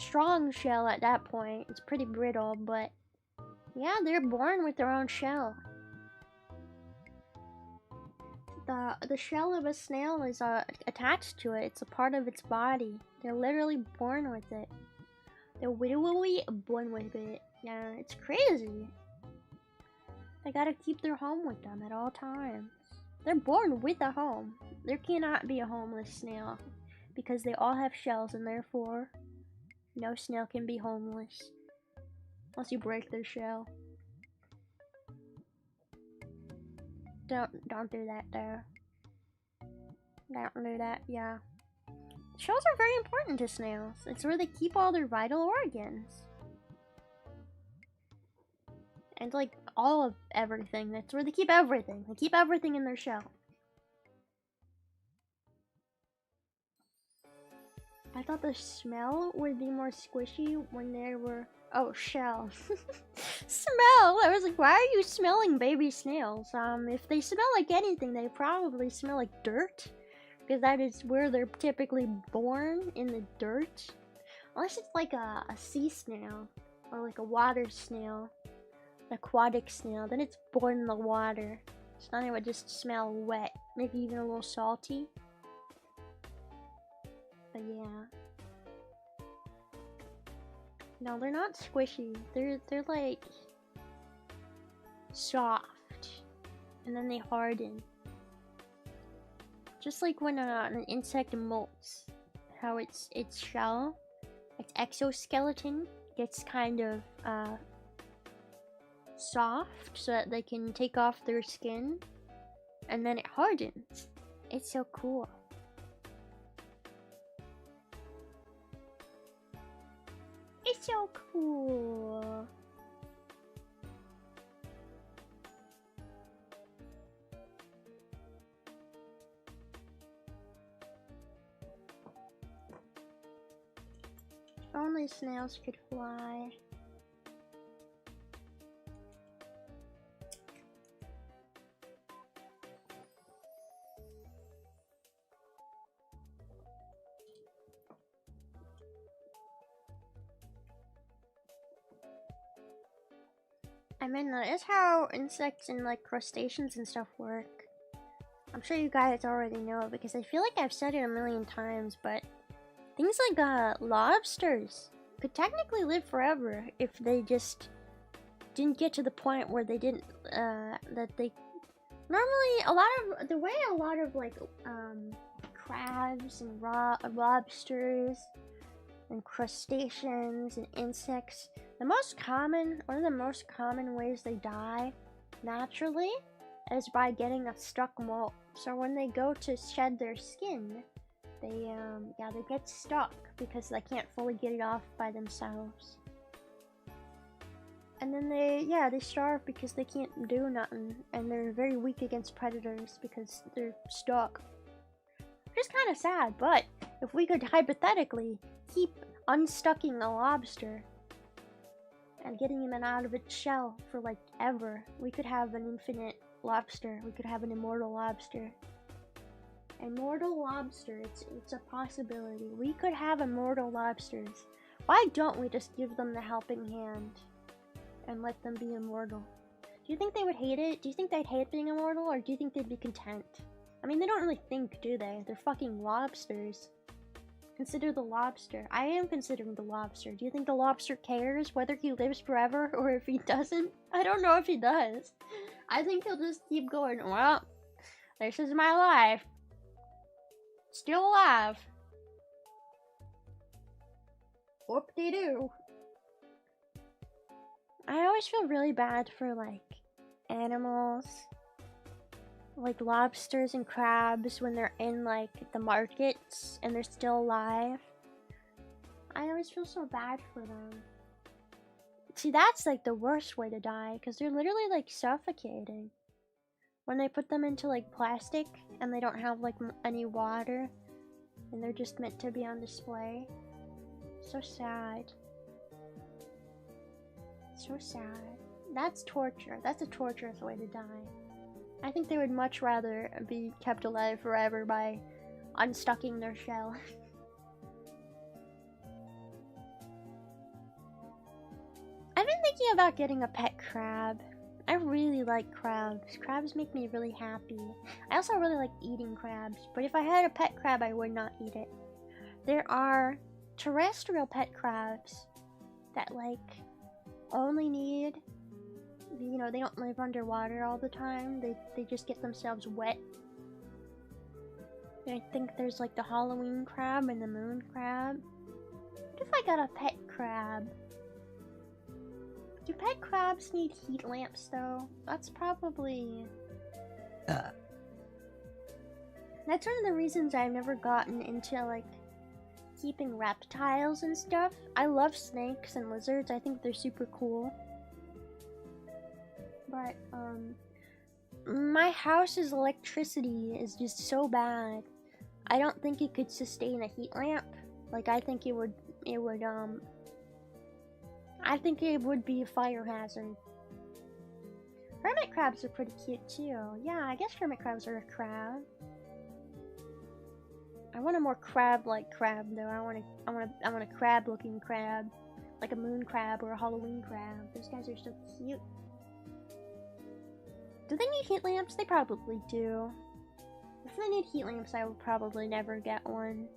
Strong shell at that point. It's pretty brittle, but yeah, they're born with their own shell. The shell of a snail is attached to it. It's a part of its body. They're literally born with it. They're literally born with it. Yeah, it's crazy. They gotta keep their home with them at all times. They're born with a home. There cannot be a homeless snail because they all have shells and therefore no snail can be homeless unless you break their shell. Don't do that though. Don't do that, yeah. Shells are very important to snails. It's where they keep all their vital organs. And like all of everything. That's where they keep everything. They keep everything in their shell. I thought the smell would be more squishy when they were... Oh, shell. Smell! I was like, why are you smelling baby snails? If they smell like anything, they probably smell like dirt. Because that is where they're typically born, in the dirt. Unless it's like a sea snail. Or like a water snail. An aquatic snail. Then it's born in the water. So then it would just smell wet. Maybe even a little salty. But yeah. No, they're not squishy. They're like soft, and then they harden. Just like when an insect molts, how its shell, its exoskeleton gets kind of soft so that they can take off their skin, and then it hardens. It's so cool. It's so cool. Only snails could fly. I mean, that is how insects and like crustaceans and stuff work. I'm sure you guys already know because I feel like I've said it a million times, but things like lobsters could technically live forever if they just didn't get to the point where they didn't, that they... Normally, the way a lot of like, crabs and lobsters and crustaceans and insects, one of the most common ways they die naturally is by getting a stuck molt. So when they go to shed their skin, they get stuck because they can't fully get it off by themselves. And then they starve because they can't do nothing, and they're very weak against predators because they're stuck. Which is kind of sad, but if we could hypothetically keep unstucking a lobster and getting him out of its shell for like ever, we could have an infinite lobster. We could have an immortal lobster. Immortal lobster, it's a possibility. We could have immortal lobsters. Why don't we just give them the helping hand and let them be immortal? Do you think they would hate it? Do you think they'd hate being immortal, or do you think they'd be content? I mean, they don't really think, do they? They're fucking lobsters. Consider the lobster. I am considering the lobster. Do you think the lobster cares whether he lives forever or if he doesn't? I don't know if he does. I think he'll just keep going, well, this is my life. Still alive. Whoop-de-doo. I always feel really bad for, like, animals. Like lobsters and crabs when they're in, like, the markets and they're still alive. I always feel so bad for them. See, that's, like, the worst way to die, because they're literally, like, suffocating. When they put them into, like, plastic and they don't have, like, any water and they're just meant to be on display. So sad. So sad. That's torture. That's a torturous way to die. I think they would much rather be kept alive forever by unstucking their shell. I've been thinking about getting a pet crab. I really like crabs. Crabs make me really happy. I also really like eating crabs, but if I had a pet crab, I would not eat it. There are terrestrial pet crabs that, like, only need, you know, they don't live underwater all the time. They just get themselves wet. And I think there's, like, the Halloween crab and the moon crab. What if I got a pet crab? Do pet crabs need heat lamps, though? That's probably... That's one of the reasons I've never gotten into, like, keeping reptiles and stuff. I love snakes and lizards. I think they're super cool. But, my house's electricity is just so bad. I don't think it could sustain a heat lamp. Like, I think it would be a fire hazard. Hermit crabs are pretty cute too. Yeah, I guess hermit crabs are a crab. I want a more crab-like crab though. I want a crab-looking crab, like a moon crab or a Halloween crab. Those guys are so cute. Do they need heat lamps? They probably do. If they need heat lamps, I will probably never get one.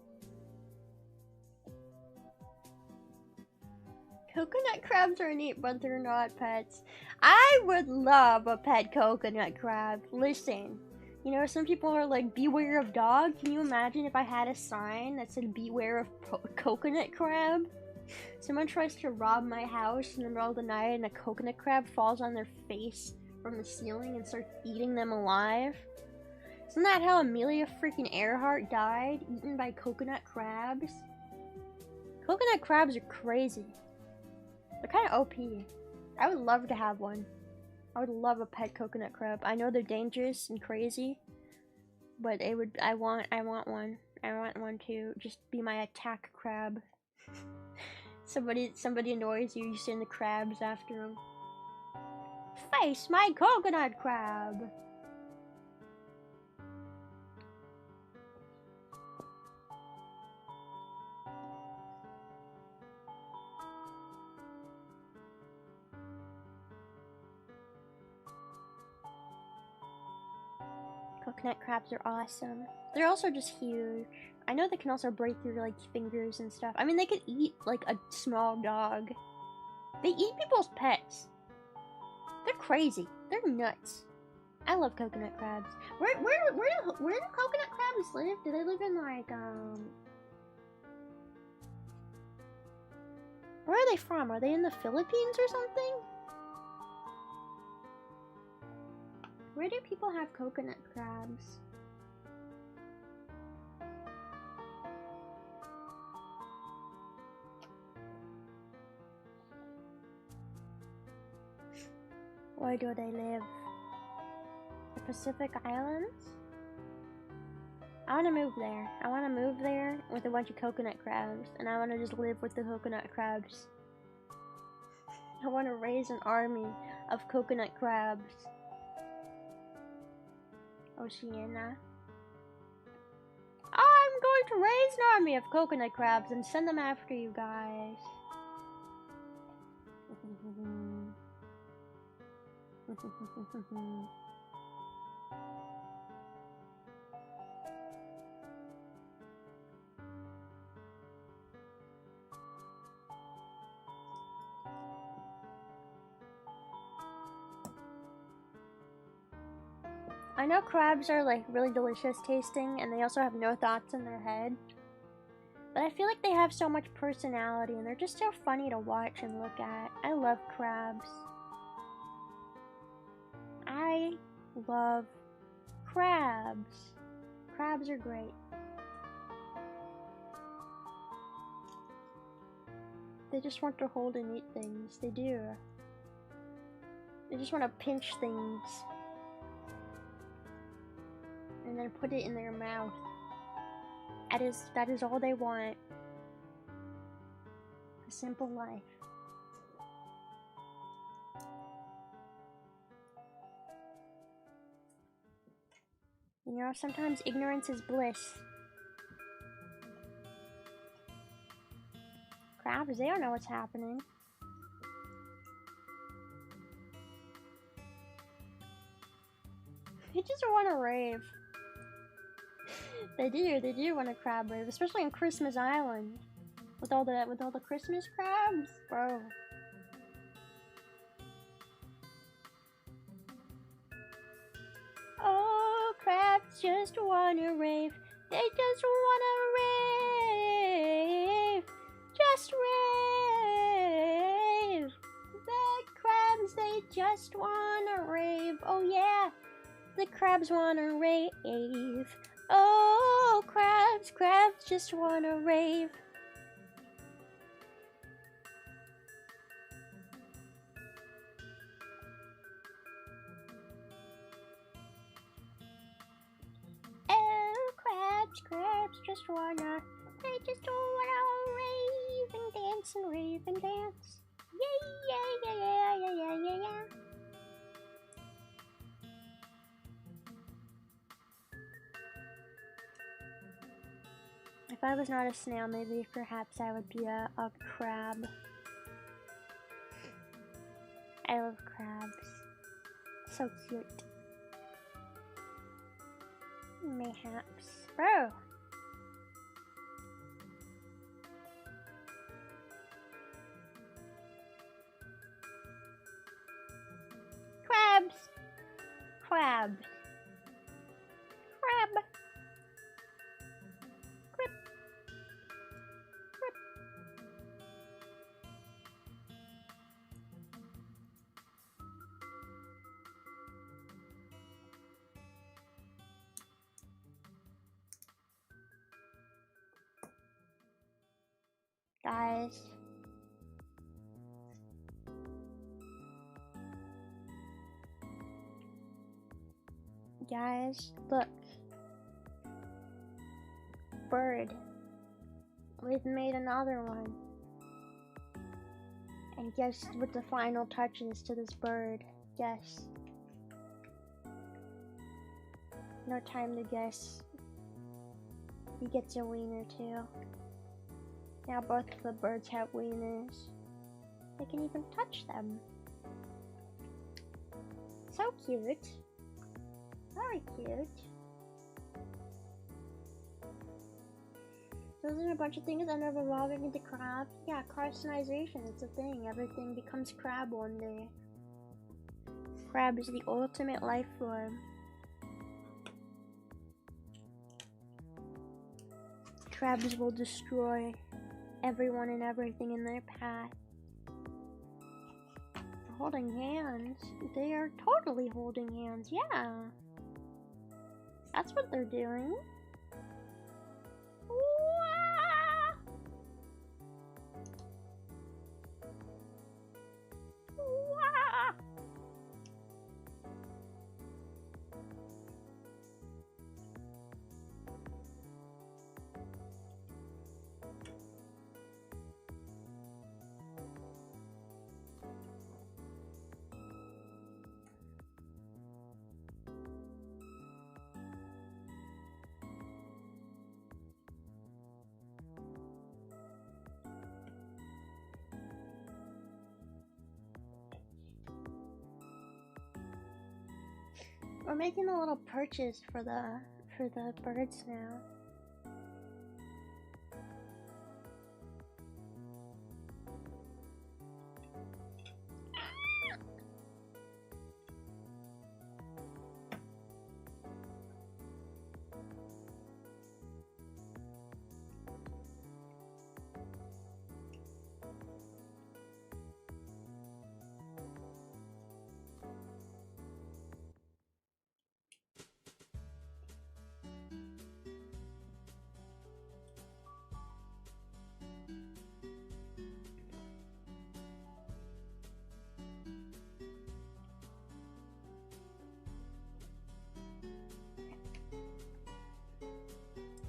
Coconut crabs are neat, but they're not pets. I would love a pet coconut crab. Listen, you know, some people are like, beware of dog. Can you imagine if I had a sign that said, beware of coconut crab? Someone tries to rob my house in the middle of the night and a coconut crab falls on their face from the ceiling and starts eating them alive. Isn't that how Amelia freaking Earhart died? Eaten by coconut crabs? Coconut crabs are crazy. They're kind of OP. I would love to have one. I would love a pet coconut crab. I know they're dangerous and crazy, but I want one. I want one to just be my attack crab. Somebody annoys you, you send the crabs after them. Face my coconut crab! Coconut crabs are awesome. They're also just huge. I know they can also break through like fingers and stuff. I mean, they could eat like a small dog. They eat people's pets. They're crazy. They're nuts. I love coconut crabs. Where do coconut crabs live? Do they live in like where are they from? Are they in the Philippines or something? Where do people have coconut crabs? Where do they live? The Pacific Islands? I want to move there. I want to move there with a bunch of coconut crabs, and I want to just live with the coconut crabs. I want to raise an army of coconut crabs. Oceania. I'm going to raise an army of coconut crabs and send them after you guys. I know crabs are like really delicious tasting and they also have no thoughts in their head. But I feel like they have so much personality and they're just so funny to watch and look at. I love crabs. I love crabs. Crabs are great. They just want to hold and eat things. They do. They just want to pinch things. And then put it in their mouth. That is all they want. A simple life. You know, sometimes ignorance is bliss. Crabs, they don't know what's happening. They just want to rave. They do want a crab rave, especially on Christmas Island. With all the Christmas crabs, bro. Oh, crabs just wanna rave. They just wanna rave. Just rave. The crabs, they just wanna rave. Oh yeah, the crabs wanna rave. Oh, crabs just wanna rave. Oh, crabs just wanna, they just wanna rave and dance and rave and dance. Yeah. If I was not a snail, maybe perhaps I would be a crab. I love crabs. So cute. Mayhaps. Bro! Crabs! Crab. Guys, look. Bird. We've made another one. And guess what the final touches to this bird? Guess. No time to guess. He gets a wiener too. Now both of the birds have wieners. They can even touch them. So cute. Very cute. Those are a bunch of things that end up evolving into crabs. Yeah, carcinization, it's a thing. Everything becomes crab one day. Crab is the ultimate life form. Crabs will destroy everyone and everything in their path. Holding hands. They are totally holding hands, yeah. That's what they're doing. Wah! Wah! We're making a little purchase for the birds now.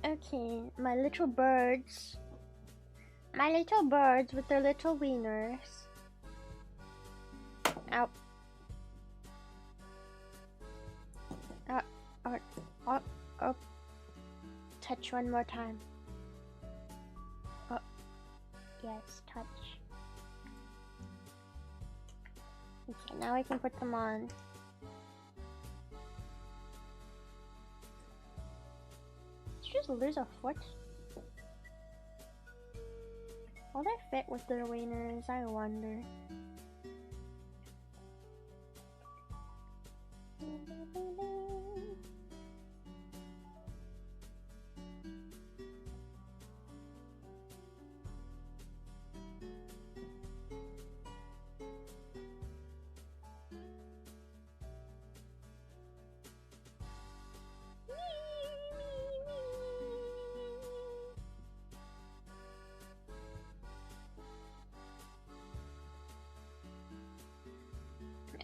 Okay, my little birds with their little wieners. Ow. Oh. Touch one more time. Oh, yes, touch. Okay, now I can put them on. Just lose a foot? Will they fit with their wieners? I wonder.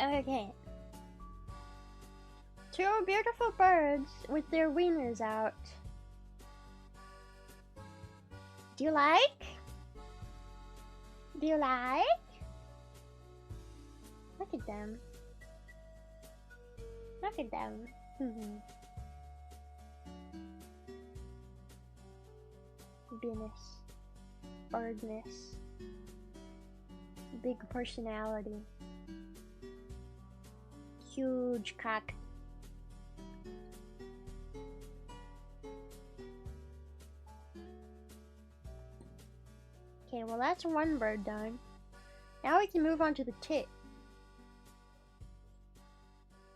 Okay. Two beautiful birds with their wieners out. Do you like? Do you like? Look at them. Look at them. Venus. Birdness. Big personality. Huge cock. Okay, well that's one bird done. Now we can move on to the tit.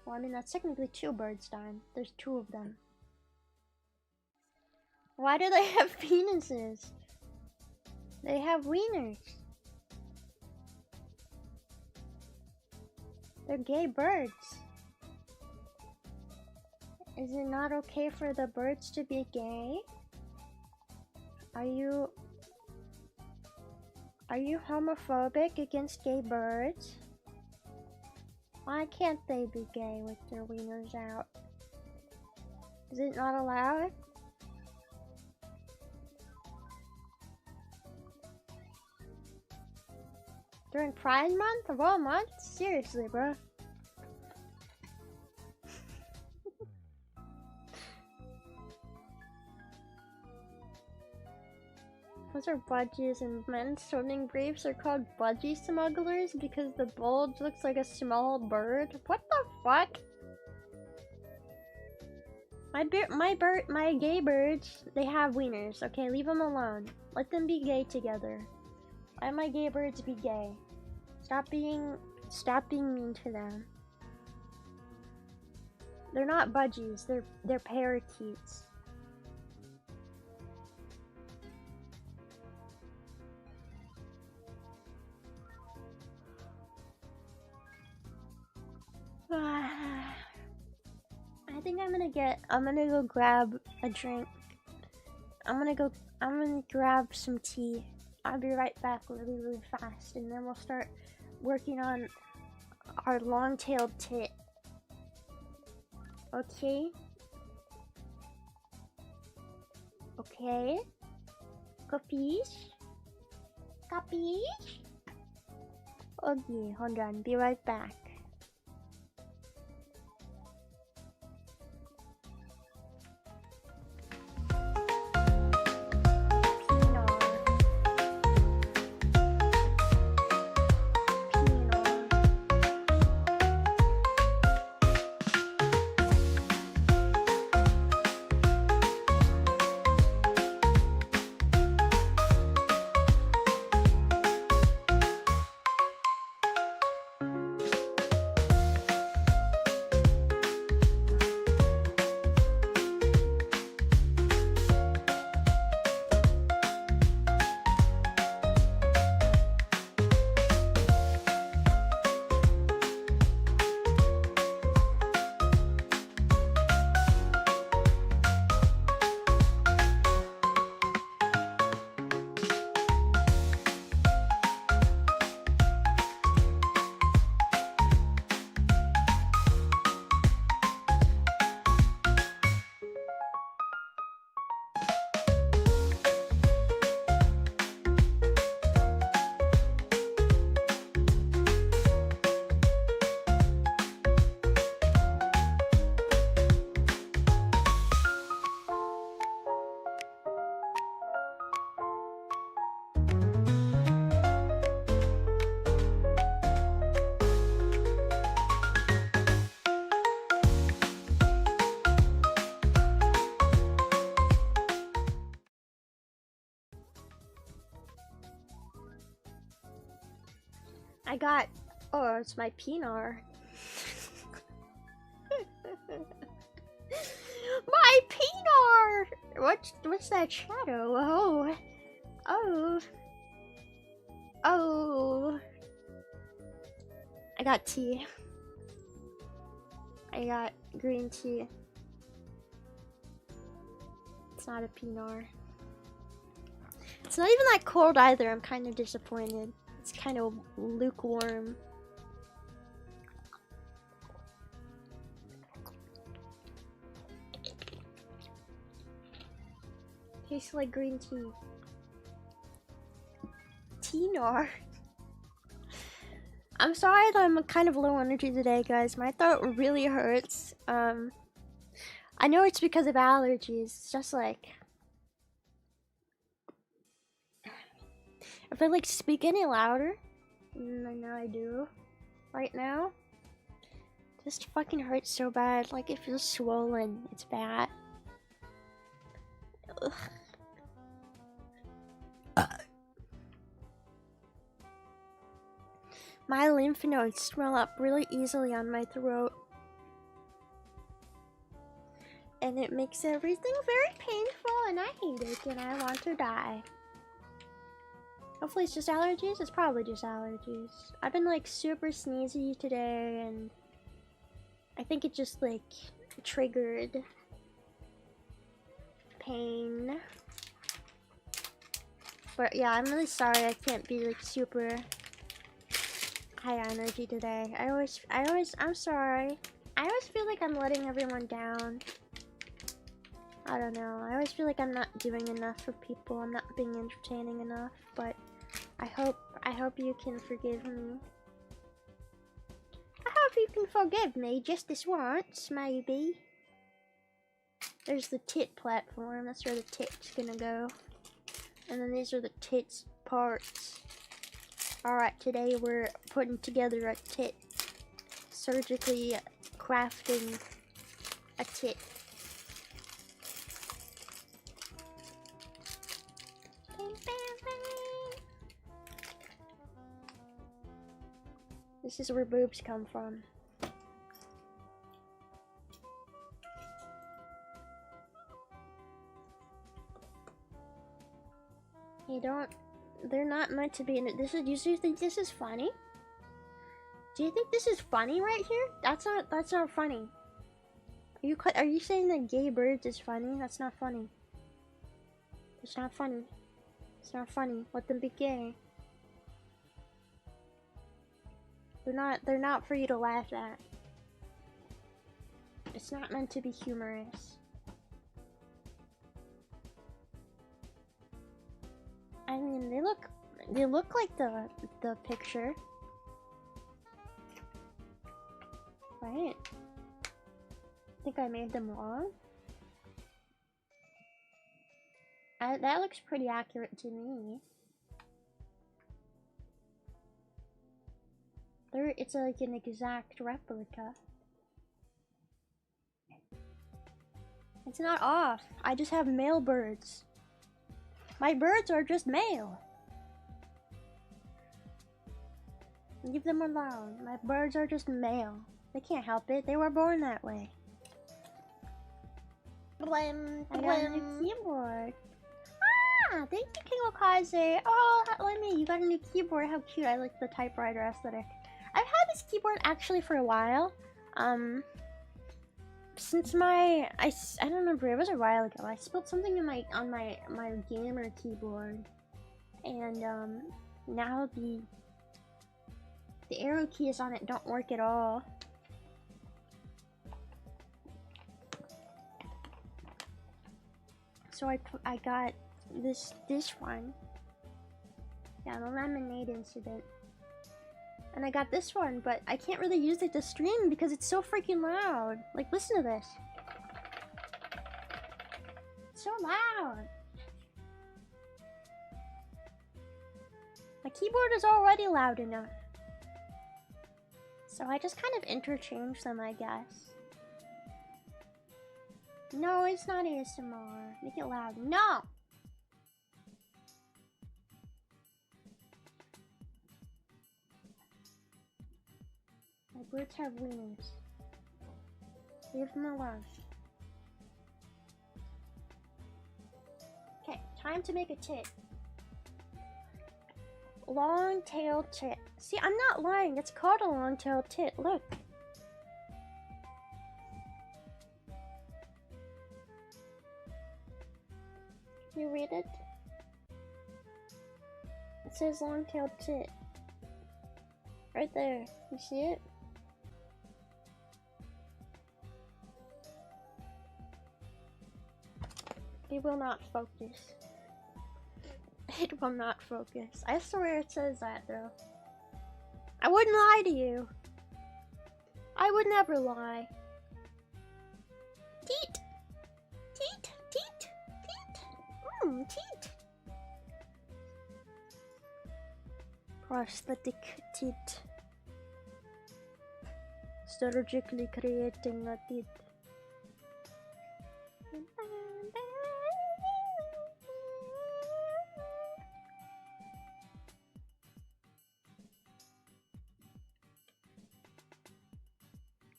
Well, I mean that's technically two birds done. There's two of them. Why do they have penises? They have wieners. They're gay birds. Is it not okay for the birds to be gay? Are you homophobic against gay birds? Why can't they be gay with their wieners out? Is it not allowed? During Pride Month? Of all months? Seriously, bro. Those are budgies, and men's swimming briefs are called budgie smugglers because the bulge looks like a small bird. What the fuck? My gay birds, they have wieners. Okay, leave them alone. Let them be gay together. Let my gay birds be gay. Stop being mean to them. They're not budgies. They're parakeets. I think I'm gonna go grab a drink. I'm gonna grab some tea. I'll be right back really fast, and then we'll start working on our long-tailed tit. Okay? Okay? Capiche? Capiche? Okay, hold on, be right back. I got, oh, it's my Pinar. My Pinar! What's that shadow? Oh. Oh. Oh. I got tea. I got green tea. It's not a Pinar. It's not even that cold either. I'm kind of disappointed. It's kind of lukewarm. Tastes like green tea. Pinar. I'm sorry that I'm kind of low energy today, guys. My throat really hurts. I know it's because of allergies. It's just like, if I like speak any louder, and I know I do right now, it just fucking hurts so bad. Like, it feels swollen. It's bad. Ugh. My lymph nodes swell up really easily on my throat, and it makes everything very painful, and I hate it, and I want to die. Hopefully it's just allergies. It's probably just allergies. I've been like super sneezy today, and I think it just like triggered pain. But yeah, I'm really sorry I can't be like super high energy today. I'm sorry. I always feel like I'm letting everyone down. I don't know. I always feel like I'm not doing enough for people. I'm not being entertaining enough, but I hope you can forgive me. I hope you can forgive me just this once, maybe. There's the tit platform. That's where the tit's gonna go. And then these are the tits parts. Alright, today we're putting together a tit. Surgically crafting a tit. This is where boobs come from. You don't. They're not meant to be in it. This is. Do you think this is funny? Do you think this is funny right here? That's not funny. Are you saying that gay birds is funny? That's not funny. It's not funny. It's not funny. Let them be gay. They're not for you to laugh at. It's not meant to be humorous. I mean, they look like the picture. Right? I think I made them wrong. That looks pretty accurate to me. It's like an exact replica. It's not off. I just have male birds. My birds are just male. Leave them alone. My birds are just male. They can't help it. They were born that way. Blim, blim. I got a new keyboard. Ah, thank you, King Okaze. Oh, Lemmy, you got a new keyboard. How cute. I like the typewriter aesthetic. I've had this keyboard actually for a while. Since I don't remember, it was a while ago. I spilled something in on my gamer keyboard, and now the arrow keys on it don't work at all. So I got this one. Yeah, the lemonade incident. And I got this one, but I can't really use it to stream because it's so freaking loud. Like, listen to this. It's so loud. My keyboard is already loud enough. So I just kind of interchange them, I guess. No, it's not ASMR. Make it loud. No! My birds have wieners. Leave them alone. Okay, time to make a tit. Long-tailed tit. See, I'm not lying. It's called a long-tailed tit. Look. You read it? It says long-tailed tit. Right there. You see it? It will not focus. It will not focus. I swear it says that though. I wouldn't lie to you. I would never lie. Teat! Teat! Teat! Teat! Teat! Prosthetic teat. Surgically creating a teat.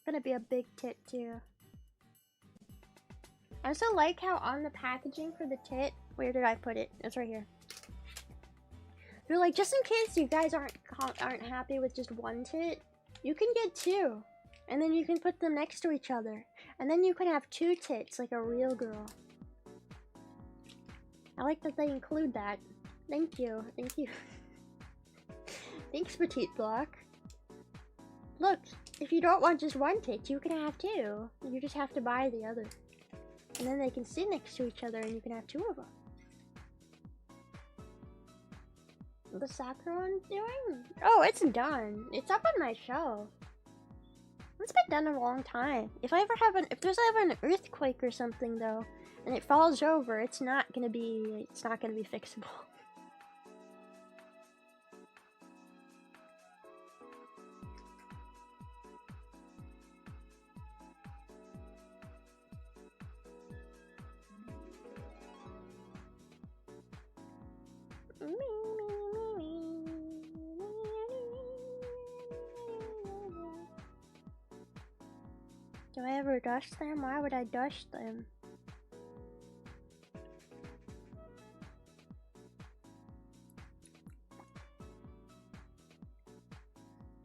Gonna be a big tit too. I also like how on the packaging for the tit, where did I put it? It's right here. They're like, just in case you guys aren't happy with just one tit, you can get two, and then you can put them next to each other, and then you can have two tits like a real girl. I like that they include that. Thank you, thank you. Thanks, Petit Block. Look, if you don't want just one tit, you can have two. You just have to buy the other. And then they can sit next to each other and you can have two of them. The soccer one doing? Oh, it's done. It's up on my shelf. It's been done a long time. If there's ever an earthquake or something though, and it falls over, it's not gonna be fixable. Do I ever dust them? Why would I dust them?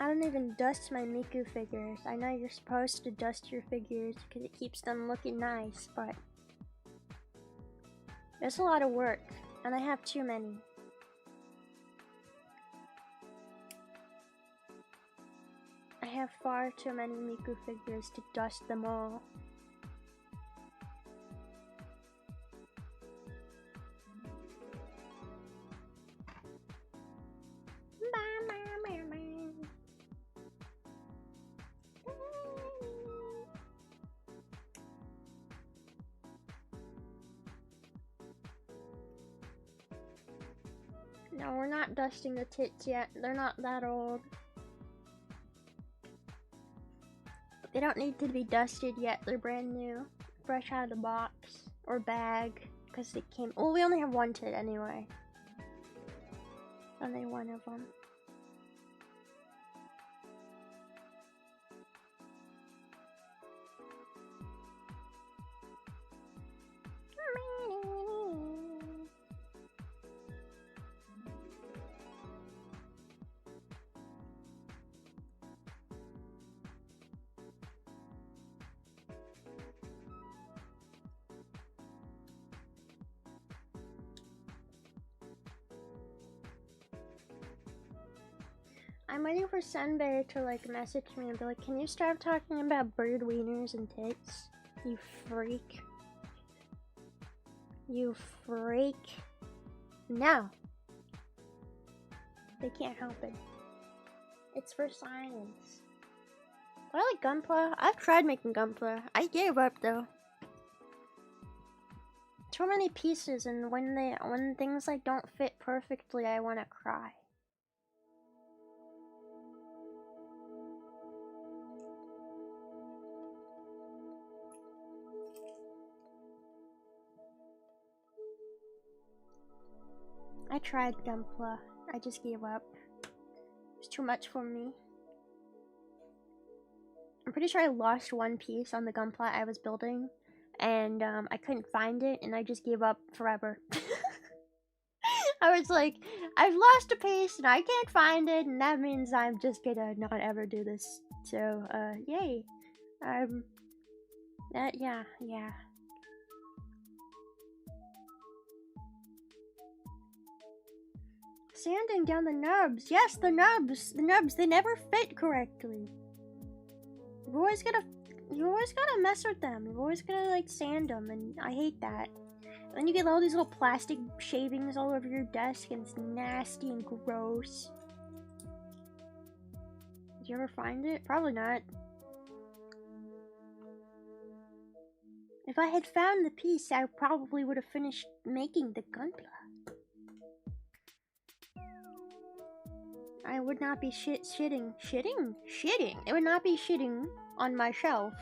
I don't even dust my Miku figures. I know you're supposed to dust your figures because it keeps them looking nice, but there's a lot of work, and I have too many. I have far too many Miku figures to dust them all. No, we're not dusting the tits yet. They're not that old. They don't need to be dusted yet. They're brand new. Fresh out of the box. Or bag. Because they came... Oh, we only have one tit anyway. Only one of them. I'm waiting for Snailbert to like message me and be like, can you stop talking about bird wieners and tits? You freak. You freak. No. They can't help it. It's for science. But I like Gunpla. I've tried making Gunpla. I gave up though. Too many pieces, and when things like don't fit perfectly, I want to cry. I tried Gunpla. I just gave up. It's too much for me. I'm pretty sure I lost one piece on the Gunpla I was building, and I couldn't find it, and I just gave up forever. I was like, I've lost a piece, and I can't find it, and that means I'm just gonna not ever do this. So, yay. Yeah. Sanding down the nubs. Yes, the nubs, they never fit correctly. You've always gotta mess with them. You've always gotta like sand them, and I hate that. And then you get all these little plastic shavings all over your desk, and it's nasty and gross. Did you ever find it? Probably not. If I had found the piece, I probably would have finished making the Gunpla. I would not be shitting. It would not be shitting on my shelf.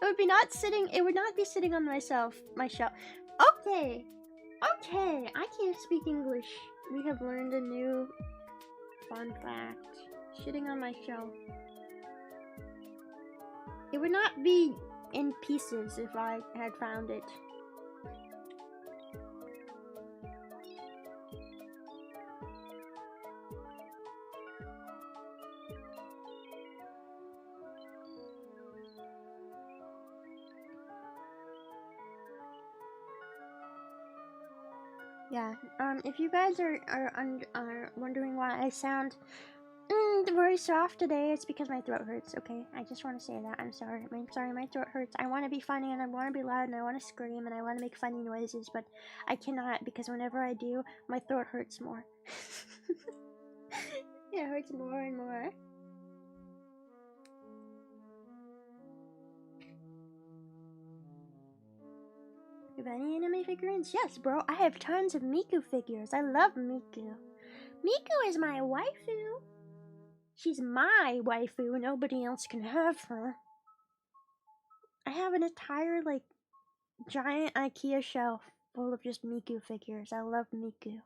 It would not be sitting on my shelf. Okay, I can't speak English. We have learned a new fun fact. Shitting on my shelf. It would not be in pieces if I had found it. Yeah, if you guys are wondering why I sound very soft today, it's because my throat hurts, okay? I just want to say that. I'm sorry, my throat hurts. I want to be funny, and I want to be loud, and I want to scream, and I want to make funny noises, but I cannot, because whenever I do, my throat hurts more. It hurts more and more. You have any anime figurines? Yes, bro. I have tons of Miku figures. I love Miku. Miku is my waifu. She's my waifu. Nobody else can have her. I have an entire, like, giant IKEA shelf full of just Miku figures. I love Miku.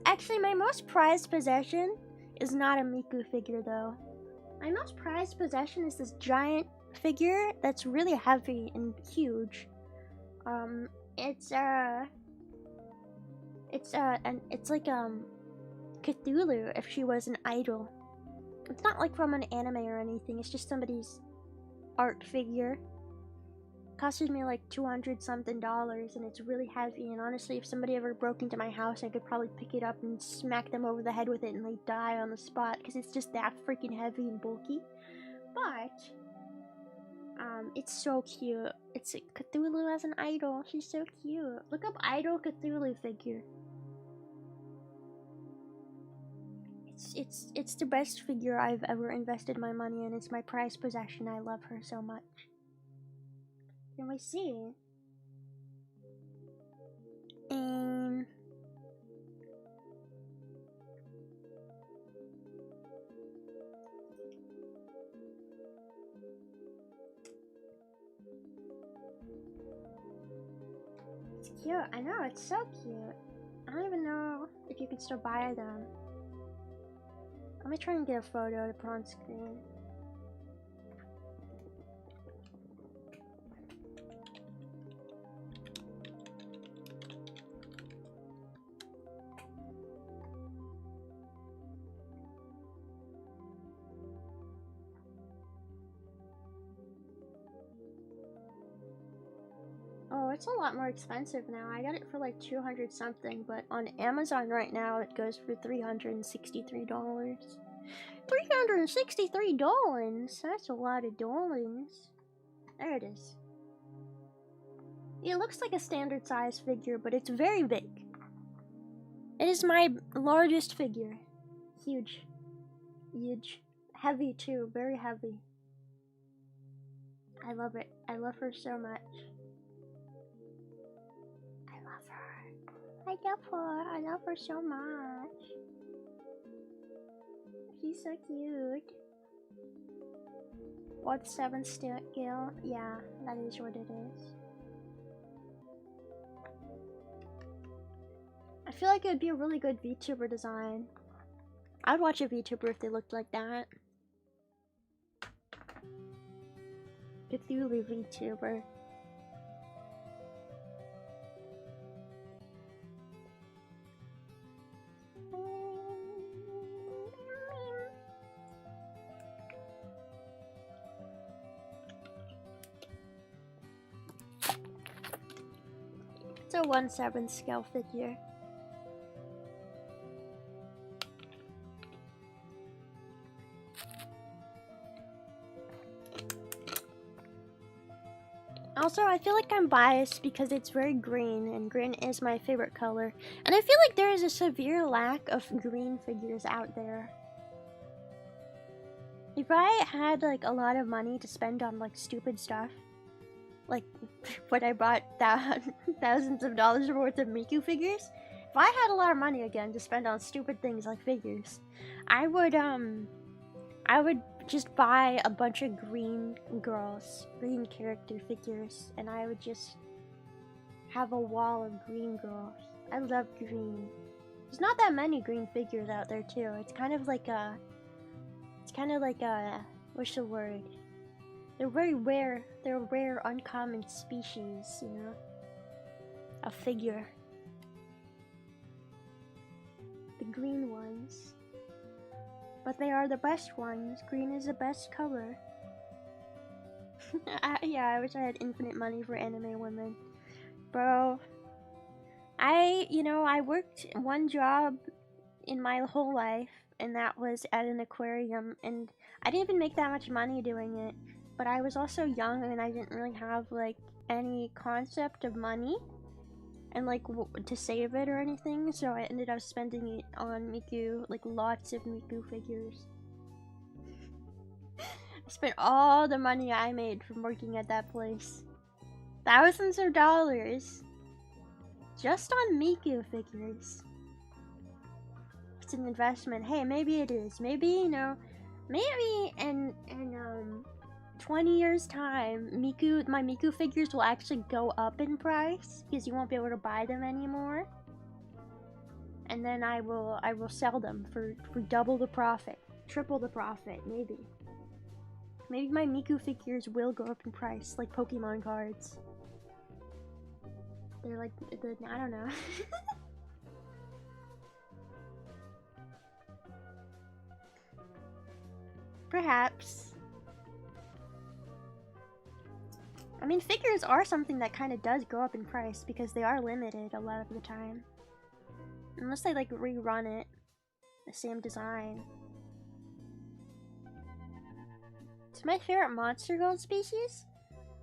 Actually, my most prized possession is not a Miku figure, though. My most prized possession is this giant figure that's really heavy and huge. It's like Cthulhu if she was an idol. It's not like from an anime or anything, it's just somebody's art figure. Costed me like $200 something, and it's really heavy, and honestly if somebody ever broke into my house I could probably pick it up and smack them over the head with it and they'd die on the spot because it's just that freaking heavy and bulky. But it's so cute. It's Cthulhu as an idol. She's so cute. Look up idol Cthulhu figure. It's the best figure I've ever invested my money in. It's my prized possession. I love her so much. Can we see? It's cute. I know, it's so cute. I don't even know if you can still buy them. Let me try and get a photo to put on screen. Oh, it's a lot more expensive now. I got it for like 200 something, but on Amazon right now it goes for $363. $363? That's a lot of dollars. There it is. It looks like a standard size figure, but it's very big. It is my largest figure. Huge. Huge. Heavy too, very heavy. I love it. I love her so much. I love her so much. She's so cute. What 7 scale? Yeah, that is what it is. I feel like it would be a really good VTuber design. I would watch a VTuber if they looked like that. Cthulhu VTuber. It's a 1/7 scale figure. Also, I feel like I'm biased because it's very green, and green is my favorite color. And I feel like there is a severe lack of green figures out there. If I had like a lot of money to spend on like stupid stuff, like when I bought thousands of dollars worth of Miku figures, if I had a lot of money again to spend on stupid things like figures, I would just buy a bunch of green girls, green character figures, and I would just have a wall of green girls. I love green. There's not that many green figures out there too. It's kind of like a, what's the word? They're very rare. They're a rare, uncommon species, you know? A figure. The green ones. But they are the best ones. Green is the best color. Yeah, I wish I had infinite money for anime women. Bro. I worked one job in my whole life, and that was at an aquarium, and I didn't even make that much money doing it. But I was also young, and I didn't really have, like, any concept of money, and, like, to save it or anything, so I ended up spending it on Miku, like, lots of Miku figures. I spent all the money I made from working at that place. Thousands of dollars. Just on Miku figures. It's an investment. Hey, maybe it is. Maybe, maybe in 20 years time, my Miku figures will actually go up in price because you won't be able to buy them anymore. And then I will sell them for double the profit, triple the profit, maybe. Maybe my Miku figures will go up in price, like Pokemon cards. They're like, I don't know. Perhaps. I mean, figures are something that kind of does go up in price because they are limited a lot of the time. Unless they like rerun it, the same design. It's my favorite monster gold species?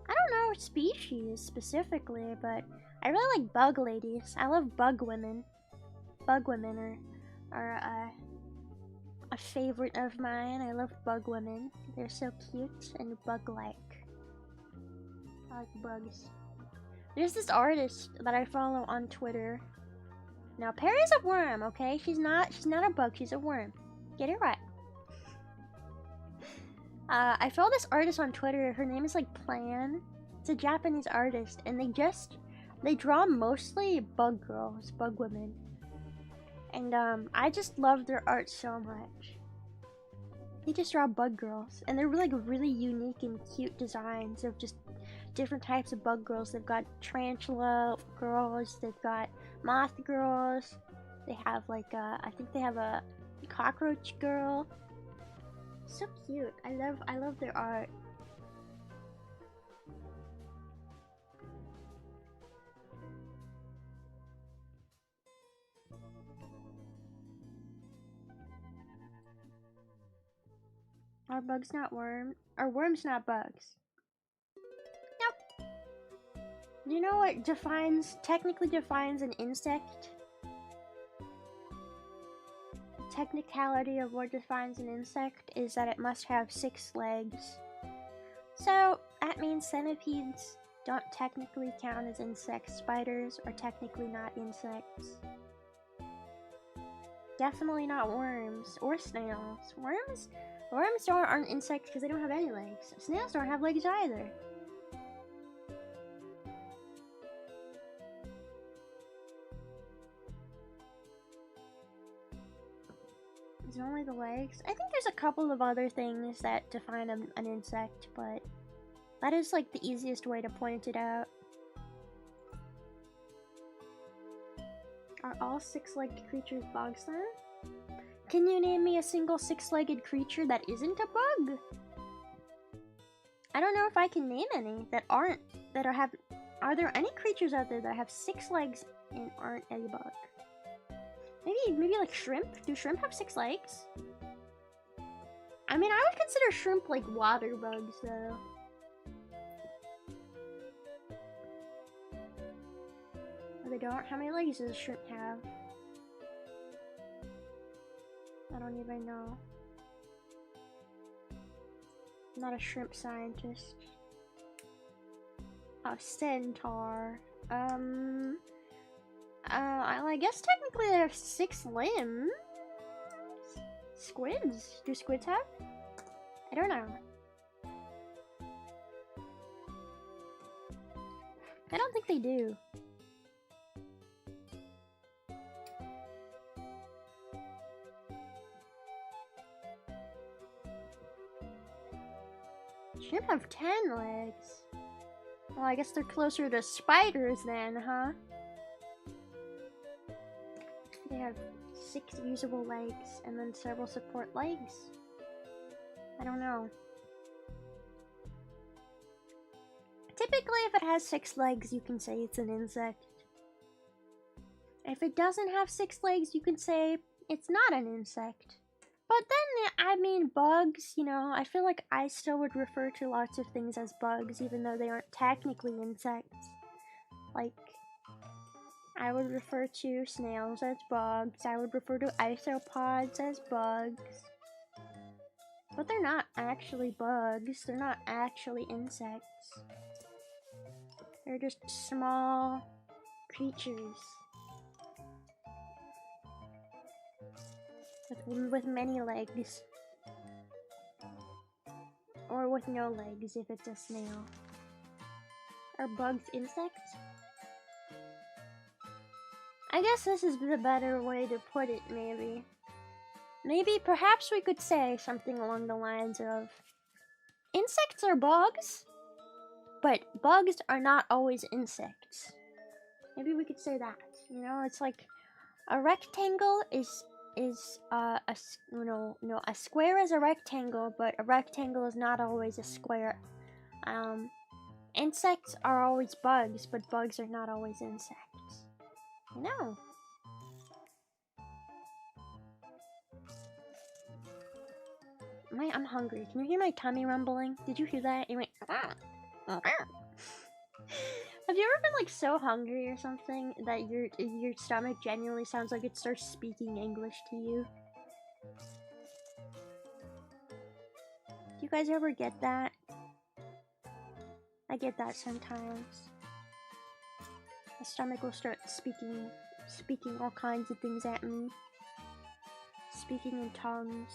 I don't know species specifically, but I really like bug ladies. I love bug women. Bug women are a favorite of mine. I love bug women. They're so cute and bug-like. I like bugs. There's this artist that I follow on Twitter. Now Perry's a worm, okay? She's not a bug, she's a worm. Get it right. I follow this artist on Twitter. Her name is like Plan. It's a Japanese artist, and they draw mostly bug girls, bug women. And I just love their art so much. They just draw bug girls, and they're really unique and cute designs of just different types of bug girls. They've got tarantula girls, they've got moth girls, they have like I think they have a cockroach girl. So cute. I love their art. Are bugs not worms? Are worms not bugs? Nope. Do you know what technically defines an insect? The technicality of what defines an insect is that it must have 6 legs. So that means centipedes don't technically count as insects. Spiders are technically not insects. Definitely not worms or snails. Worms aren't insects because they don't have any legs. Snails don't have legs either. Is it only the legs? I think there's a couple of other things that define an insect, but that is like the easiest way to point it out. Are all 6-legged creatures bugs then? Can you name me a single 6-legged creature that isn't a bug? I don't know if I can name any that are there any creatures out there that have 6 legs and aren't a bug? Maybe like shrimp? Do shrimp have 6 legs? I mean, I would consider shrimp like water bugs though. They don't? How many legs does a shrimp have? I don't even know. I'm not a shrimp scientist. A centaur. I guess technically they have 6 limbs. Squids? Do squids have? I don't know. I don't think they do. Shrimp have 10 legs. Well, I guess they're closer to spiders then, huh? They have 6 usable legs and then several support legs. I don't know. Typically, if it has 6 legs, you can say it's an insect. If it doesn't have 6 legs, you can say it's not an insect. But then, I mean, bugs, you know, I feel like I still would refer to lots of things as bugs, even though they aren't technically insects. Like, I would refer to snails as bugs. I would refer to isopods as bugs. But they're not actually bugs. They're not actually insects. They're just small creatures. With many legs. Or with no legs if it's a snail. Are bugs insects? I guess this is the better way to put it, maybe. Maybe, perhaps we could say something along the lines of insects are bugs, but bugs are not always insects. Maybe we could say that. You know, it's like a rectangle is a square is a rectangle, but a rectangle is not always a square. Insects are always bugs, but bugs are not always insects. No. I'm hungry. Can you hear my tummy rumbling? Did you hear that? It went. Have you ever been like so hungry or something that your stomach genuinely sounds like it starts speaking English to you? Do you guys ever get that? I get that sometimes. My stomach will start speaking all kinds of things at me. Speaking in tongues.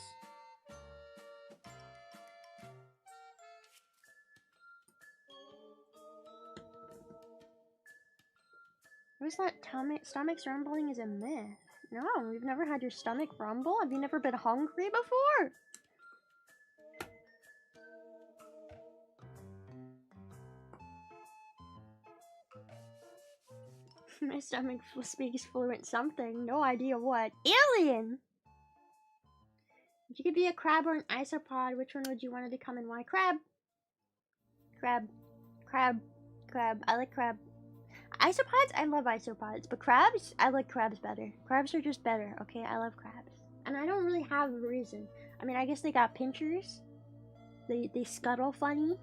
Who's that stomach's rumbling is a myth? No, you've never had your stomach rumble? Have you never been hungry before? My stomach speaks fluent something. No idea what. Alien! If you could be a crab or an isopod, which one would you want to become and why? Crab! Crab. Crab. Crab. I like crab. Isopods? I love isopods. But crabs? I like crabs better. Crabs are just better, okay? I love crabs. And I don't really have a reason. I mean, I guess they got pinchers. They scuttle funny.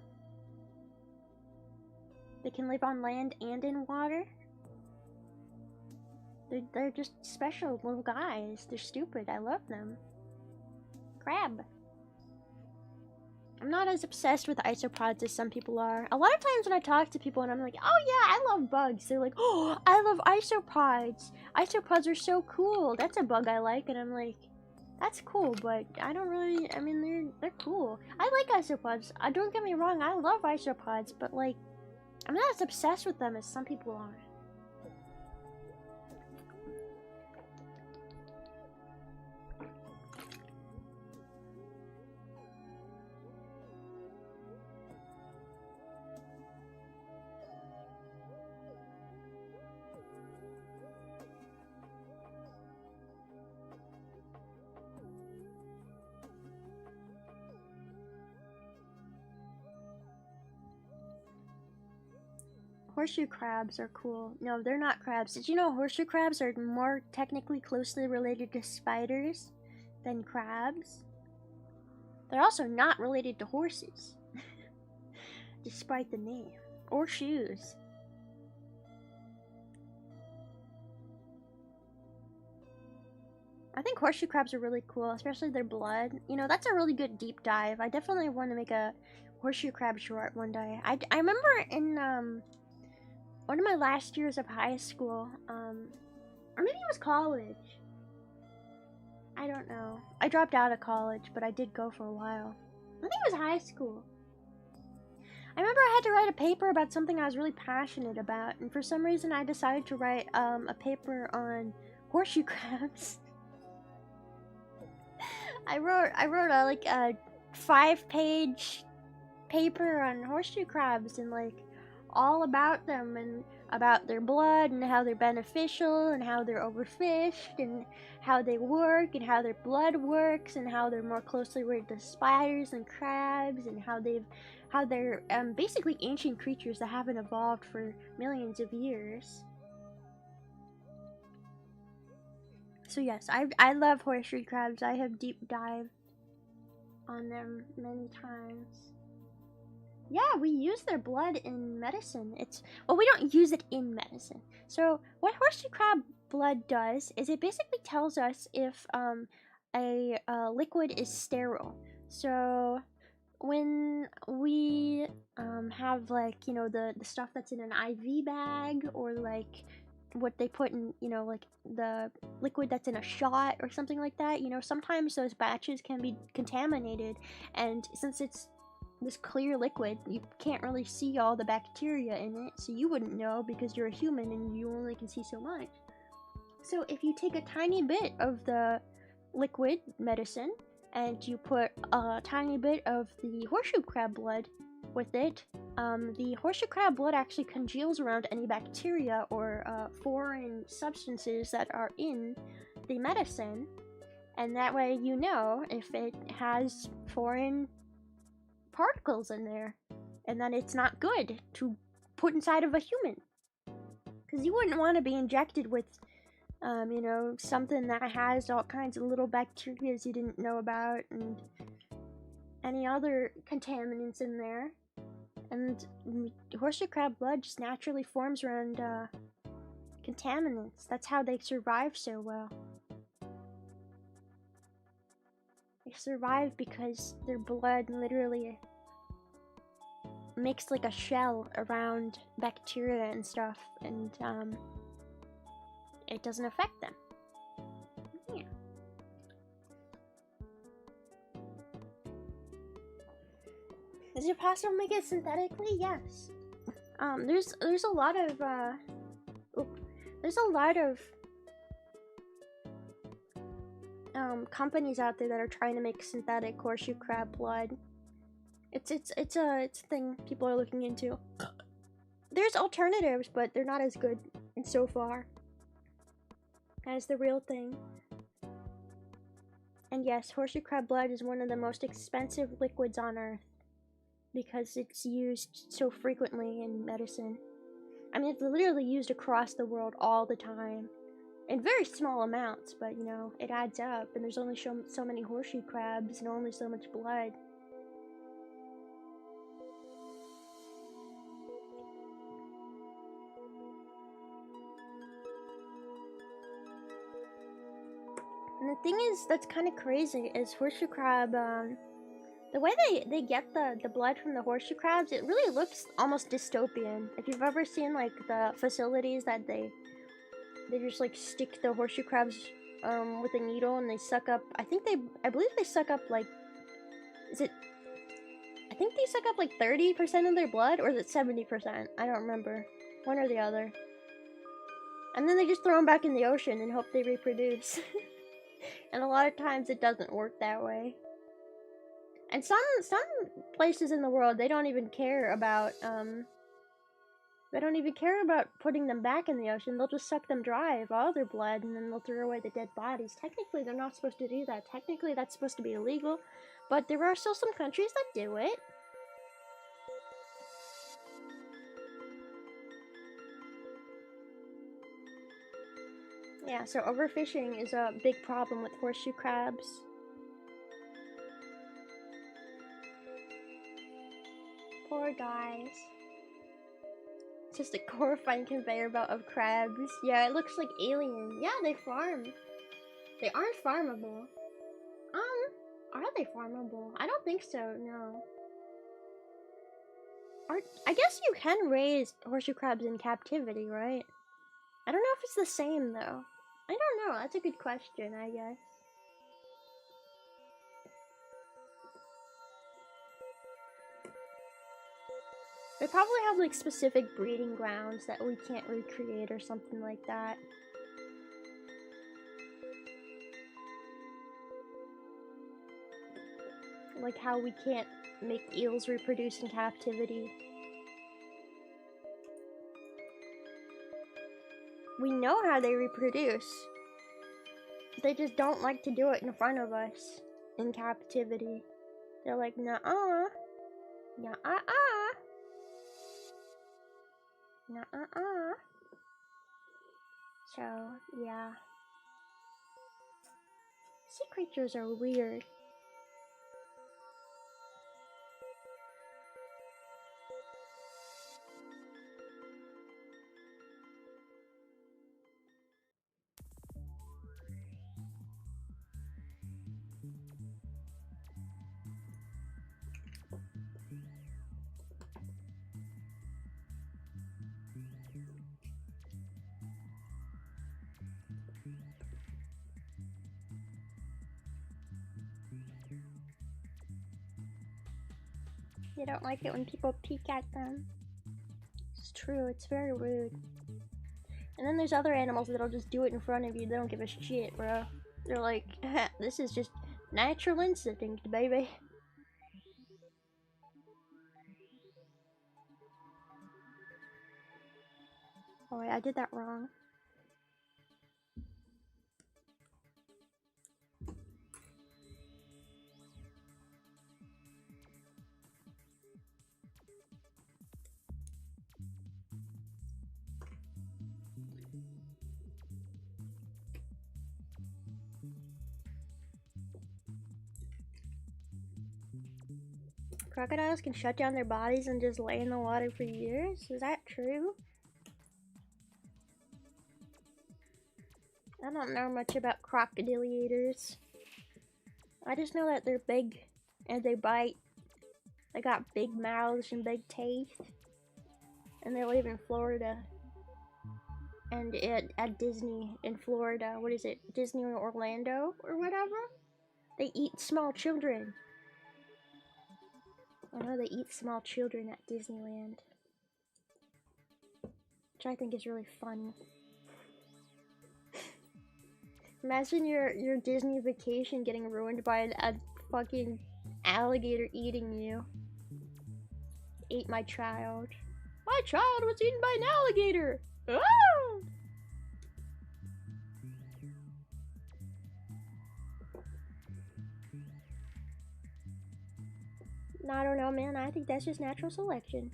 They can live on land and in water. They're just special little guys. They're stupid. I love them. Crab. I'm not as obsessed with isopods as some people are. A lot of times when I talk to people and I'm like, oh yeah, I love bugs. They're like, oh, I love isopods. Isopods are so cool. That's a bug I like. And I'm like, that's cool, but I don't really, I mean, they're cool. I like isopods. Don't get me wrong, I love isopods, but like, I'm not as obsessed with them as some people are. Horseshoe crabs are cool. No, they're not crabs. Did you know horseshoe crabs are more technically closely related to spiders than crabs? They're also not related to horses, despite the name. Or shoes. I think horseshoe crabs are really cool, especially their blood. You know, that's a really good deep dive. I definitely want to make a horseshoe crab short one day. I remember in one of my last years of high school, or maybe it was college. I don't know. I dropped out of college, but I did go for a while. I think it was high school. I remember I had to write a paper about something I was really passionate about, and for some reason I decided to write a paper on horseshoe crabs. I wrote like a 5-page paper on horseshoe crabs and like all about them and about their blood and how they're beneficial and how they're overfished and how they work and how their blood works and how they're more closely related to spiders and crabs and how they're basically ancient creatures that haven't evolved for millions of years. So yes, I love horseshoe crabs. I have deep dived on them many times. Yeah, we use their blood in medicine. Well, we don't use it in medicine. So what horseshoe crab blood does is it basically tells us if a liquid is sterile. So when we have like, you know, the stuff that's in an IV bag or like what they put in, you know, like the liquid that's in a shot or something like that, you know, sometimes those batches can be contaminated, and since it's this clear liquid, you can't really see all the bacteria in it, so you wouldn't know because you're a human and you only can see so much. So if you take a tiny bit of the liquid medicine and you put a tiny bit of the horseshoe crab blood with it, the horseshoe crab blood actually congeals around any bacteria or foreign substances that are in the medicine, and that way you know if it has foreign particles in there, and that it's not good to put inside of a human. Because you wouldn't want to be injected with, you know, something that has all kinds of little bacteria you didn't know about, and any other contaminants in there. And horseshoe crab blood just naturally forms around contaminants. That's how they survive so well. They survive because their blood literally makes like a shell around bacteria and stuff, and it doesn't affect them. Yeah. Is it possible to make it synthetically? Yes. There's a lot of companies out there that are trying to make synthetic horseshoe crab blood. It's a thing people are looking into. There's alternatives, but they're not as good so far as the real thing. And yes, horseshoe crab blood is one of the most expensive liquids on Earth because it's used so frequently in medicine. I mean, it's literally used across the world all the time in very small amounts, but you know, it adds up, and there's only so many horseshoe crabs and only so much blood. And the thing is, that's kind of crazy, is horseshoe crab, the way they get the blood from the horseshoe crabs, it really looks almost dystopian. If you've ever seen, like, the facilities that they just, like, stick the horseshoe crabs, with a needle and they suck up, I believe they suck up, like, I think they suck up, like, 30% of their blood, or is it 70%? I don't remember. One or the other. And then they just throw them back in the ocean and hope they reproduce. And a lot of times it doesn't work that way. And some places in the world, they don't even care about putting them back in the ocean. They'll just suck them dry of all their blood, and then they'll throw away the dead bodies. Technically, they're not supposed to do that. Technically, that's supposed to be illegal, but there are still some countries that do it. Yeah, so overfishing is a big problem with horseshoe crabs. Poor guys. It's just a horrifying conveyor belt of crabs. Yeah, it looks like alien. Yeah, they farm. They aren't farmable. Are they farmable? I don't think so, no. I guess you can raise horseshoe crabs in captivity, right? I don't know if it's the same, though. I don't know. That's a good question, I guess. They probably have, like, specific breeding grounds that we can't recreate or something like that. Like how we can't make eels reproduce in captivity. We know how they reproduce. They just don't like to do it in front of us in captivity. They're like, nuh-uh. Nuh-uh-uh. Nuh-uh-uh. So, yeah. Sea creatures are weird. They don't like it when people peek at them. It's true, it's very rude. And then there's other animals that'll just do it in front of you. They don't give a shit, bro. They're like, this is Natural instinct, baby. Oh wait, I did that wrong. Crocodiles can shut down their bodies and just lay in the water for years? Is that true? I don't know much about crocodiliators. I just know that they're big and they bite. They got big mouths and big teeth. And they live in Florida. And at Disney in Florida, what is it? Disney Orlando or whatever? They eat small children. I know they eat small children at Disneyland. Which I think is really fun. Imagine your Disney vacation getting ruined by a fucking alligator eating you. Ate my child. My child was eaten by an alligator! Ah! I don't know, man. I think that's just natural selection.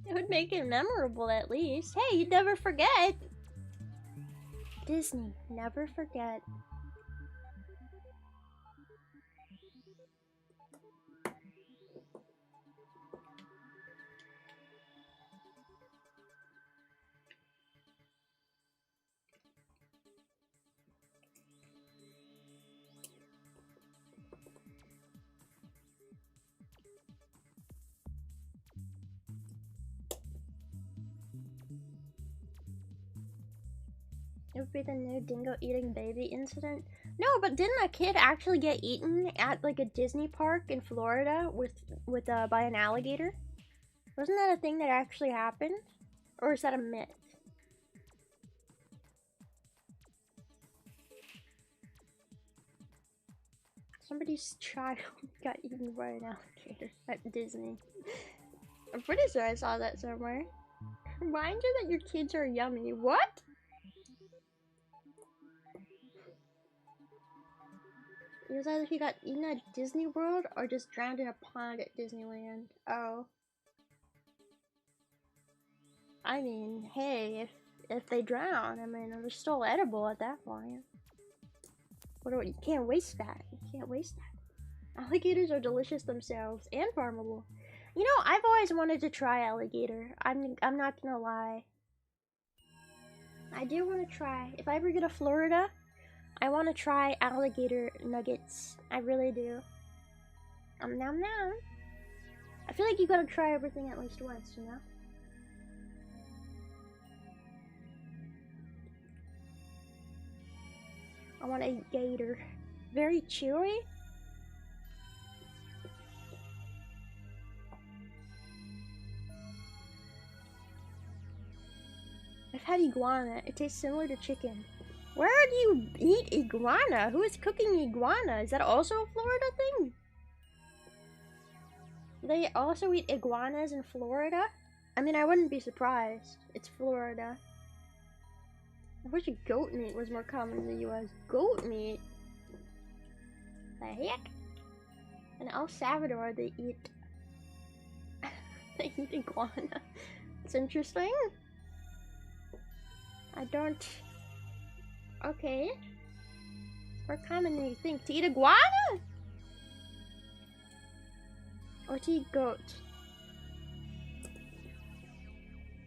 It would make it memorable, at least. Hey, you'd never forget! Disney, never forget. It would be the new dingo eating baby incident. No, but didn't a kid actually get eaten at like a Disney park in Florida by an alligator? Wasn't that a thing that actually happened? Or is that a myth? Somebody's child got eaten by an alligator at Disney. I'm pretty sure I saw that somewhere. Remind you that your kids are yummy. What? It was either he got eaten at Disney World or just drowned in a pond at Disneyland. Oh. I mean, hey, if they drown, I mean, they're still edible at that point. You can't waste that. You can't waste that. Alligators are delicious themselves and farmable. You know, I've always wanted to try alligator. I'm not gonna lie. I do want to try. If I ever get to Florida, I want to try alligator nuggets. I really do. Nom nom. I feel like you gotta try everything at least once, you know? I want a gator. Very chewy. I've had iguana. It tastes similar to chicken. Where do you eat iguana? Who is cooking iguana? Is that also a Florida thing? They also eat iguanas in Florida? I mean, I wouldn't be surprised. It's Florida. I wish goat meat was more common in the US. Goat meat? The heck? In El Salvador, they eat... they eat iguana. It's interesting. I don't... Okay. It's more common than you think. To eat iguana? Or to eat goat?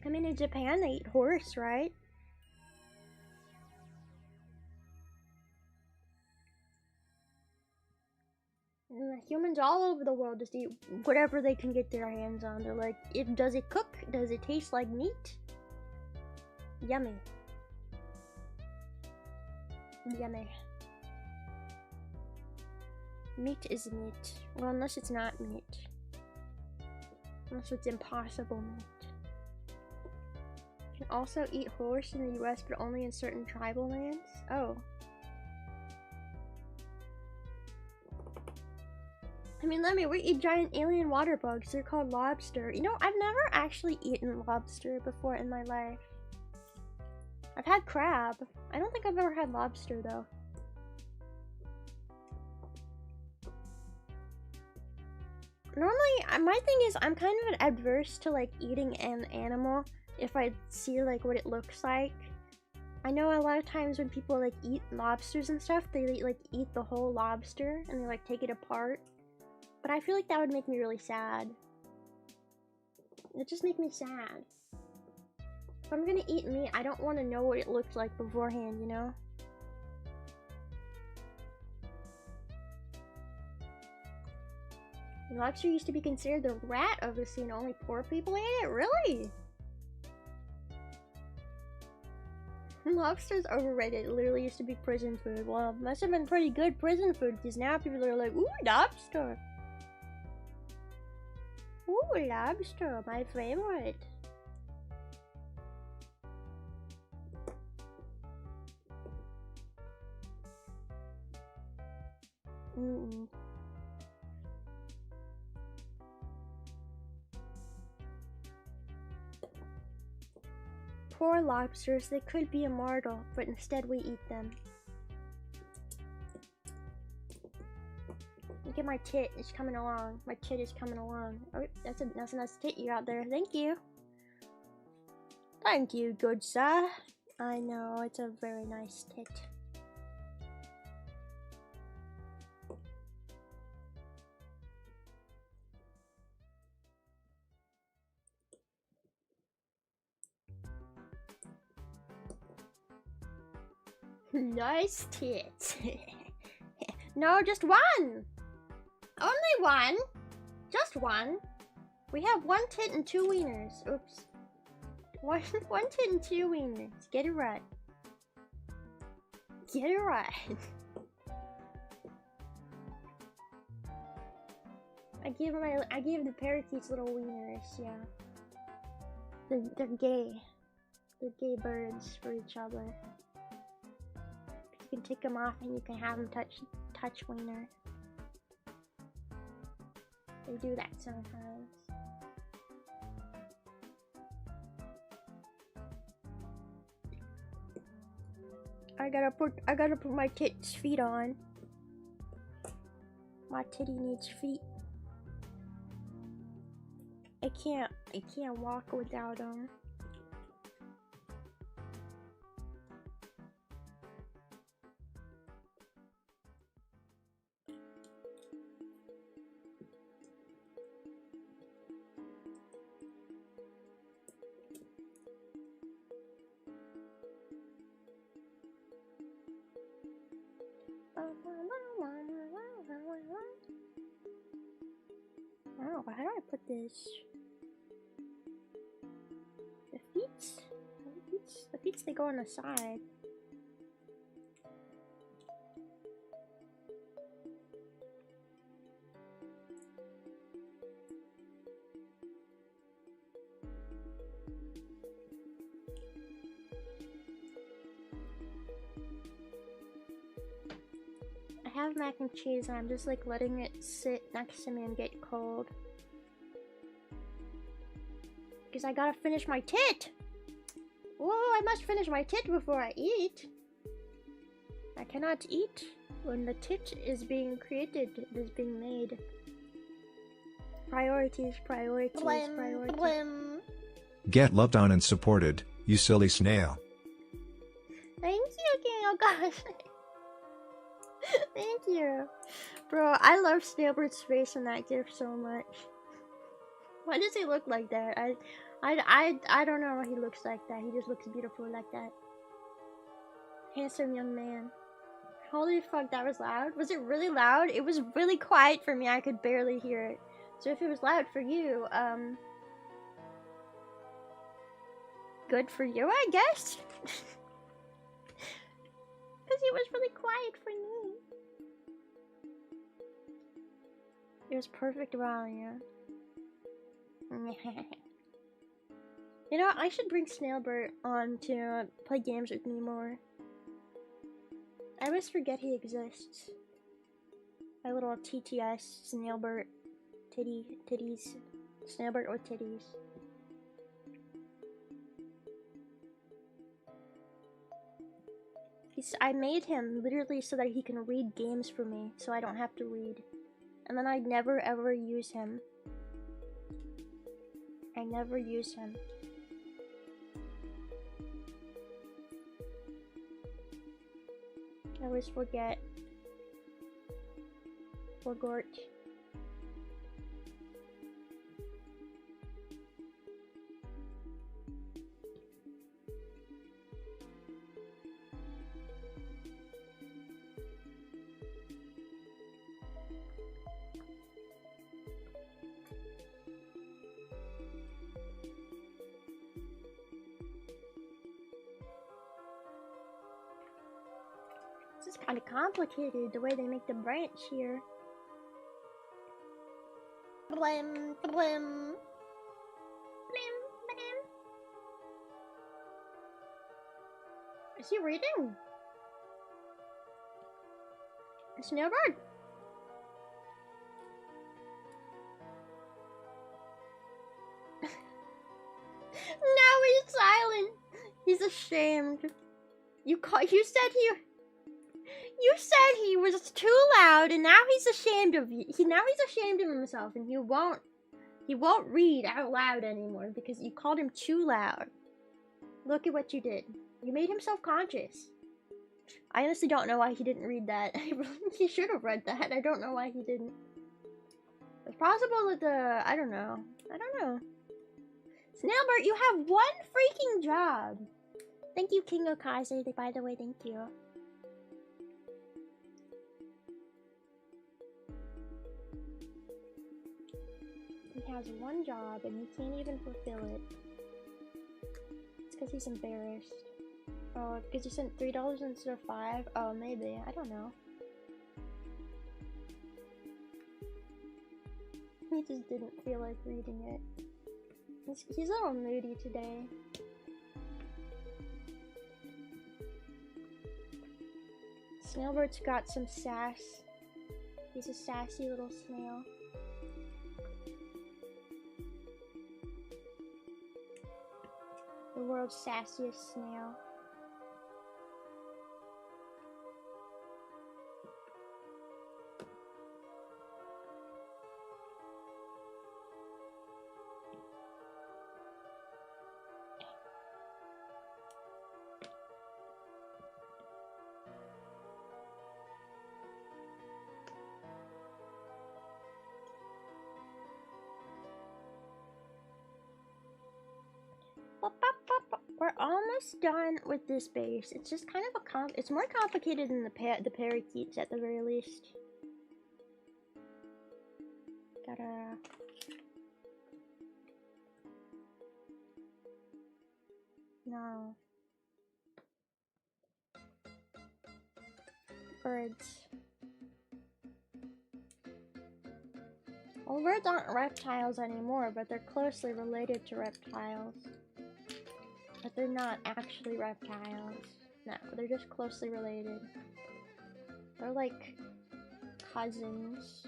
I mean, in Japan, they eat horse, right? And humans all over the world just eat whatever they can get their hands on. They're like, does it cook? Does it taste like meat? Yummy. Yummy. Meat is meat. Well, unless it's not meat. Unless it's impossible meat. can also eat horse in the US, but only in certain tribal lands. Oh. I mean, we eat giant alien water bugs. They're called lobster. You know, I've never actually eaten lobster before in my life. I've had crab. I don't think I've ever had lobster, though. Normally, my thing is, I'm kind of adverse to, like, eating an animal if I see, like, what it looks like. I know a lot of times when people, like, eat lobsters and stuff, they, like, eat the whole lobster and they, like, take it apart. But I feel like that would make me really sad. It just make me sad. If I'm gonna eat meat, I don't want to know what it looks like beforehand, you know? Lobster used to be considered the rat of the sea and only poor people ate it? Really? Lobster's overrated. It literally used to be prison food. Well, it must have been pretty good prison food because now people are like, ooh, lobster. Ooh, lobster, my favorite. Poor lobsters, they could be immortal, but instead we eat them. Look at my tit, it's coming along. My tit is coming along. Oh, that's a nice tit you out there. Thank you. Thank you, good sir. I know, it's a very nice tit. Nice tits. No, just one. Only one. Just one. We have one tit and two wieners. Oops. One tit and two wieners. Get it right. Get it right. I give the parakeets little wieners. Yeah. They're gay. They're gay birds for each other. You can take them off and you can have them touch wiener. They do that sometimes. I gotta put my tit's feet on. My titty needs feet. I can't walk without them. Oh, how do I put this? The feet, they go on the side. I have mac and cheese and I'm just like letting it sit next to me and get cold. Because I gotta finish my tit! Whoa, I must finish my tit before I eat. I cannot eat when the tit is being created, it is being made. Priorities, priorities, priorities. Get loved on and supported, you silly snail. Thank you, King. Oh gosh. Thank you. Bro, I love Snailbert's face in that gif so much. Why does he look like that? I don't know why he looks like that. He just looks beautiful like that. Handsome young man. Holy fuck, that was loud. Was it really loud? It was really quiet for me. I could barely hear it. So if it was loud for you, good for you, I guess. Because it was really quiet for me. It was perfect volume. You know, I should bring Snailbert on to play games with me more. I always forget he exists. My little TTS Snailbert. Titties. Snailbert with titties. I made him literally so that he can read games for me, so I don't have to read. And then I never ever use him. I never use him. I always forget. Forgort. This is kind of complicated, the way they make the branch here. Blim, blim. Blim, blim. Is he reading? Snailbird? Now he's silent. He's ashamed. You said he was too loud, and now he's ashamed of you. Now he's ashamed of himself, and he won't read out loud anymore because you called him too loud. Look at what you did. You made him self-conscious. I honestly don't know why he didn't read that. He should have read that. I don't know why he didn't. It's possible that I don't know. Snailbert, you have one freaking job. Thank you, King Okaze. By the way, thank you. He has one job and he can't even fulfill it. It's because he's embarrassed. Oh, because you sent $3 instead of $5? Oh, maybe. I don't know. He just didn't feel like reading it. He's a little moody today. Snailbert's got some sass. He's a sassy little snail. The world's sassiest snail. We're almost done with this base. It's just kind of it's more complicated than the parakeets at the very least. No. Birds. Well, birds aren't reptiles anymore, but they're closely related to reptiles. But they're not actually reptiles. No, they're just closely related. They're like cousins.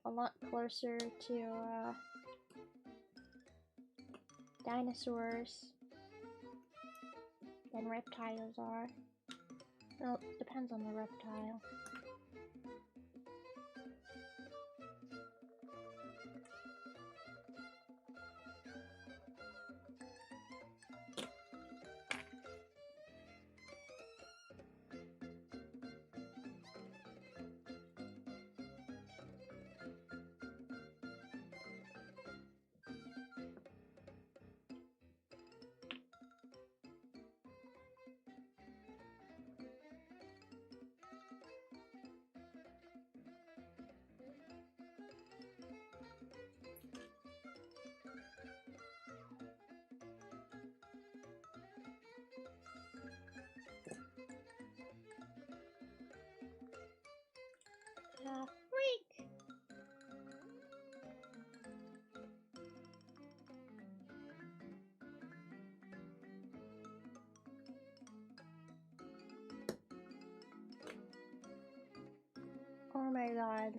A lot closer to dinosaurs than reptiles are. Well, it depends on the reptile. Freak! Oh my god.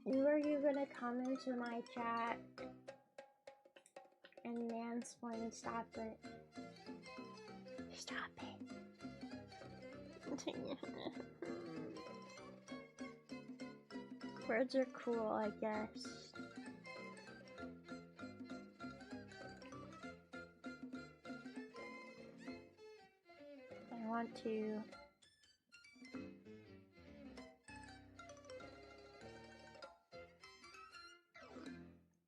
Were you gonna come into my chat and mansplain? Stop it. Stop it. Birds are cool, I guess. I want to...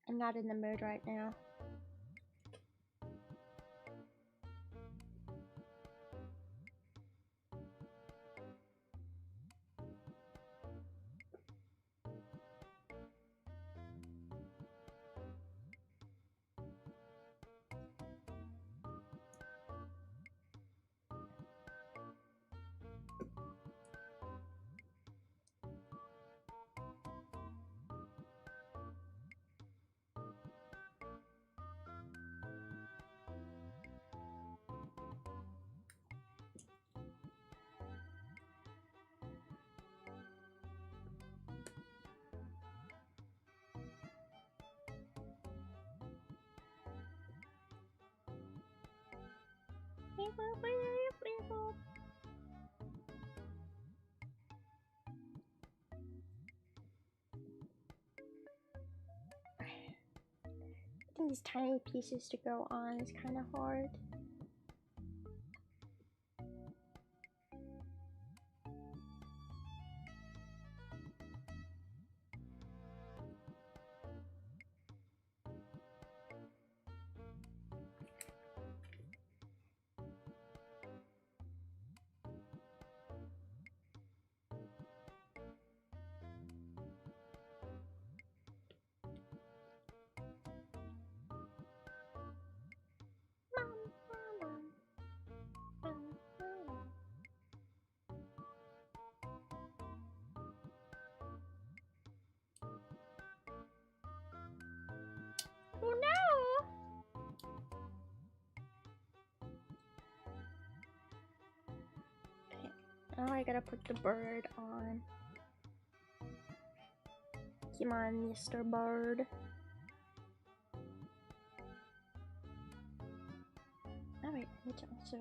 I'm not in the mood right now. Getting these tiny pieces to go on is kind of hard. Oh no! Okay, now I gotta put the bird on. Come on, Mr. Bird. Oh wait, I need to also...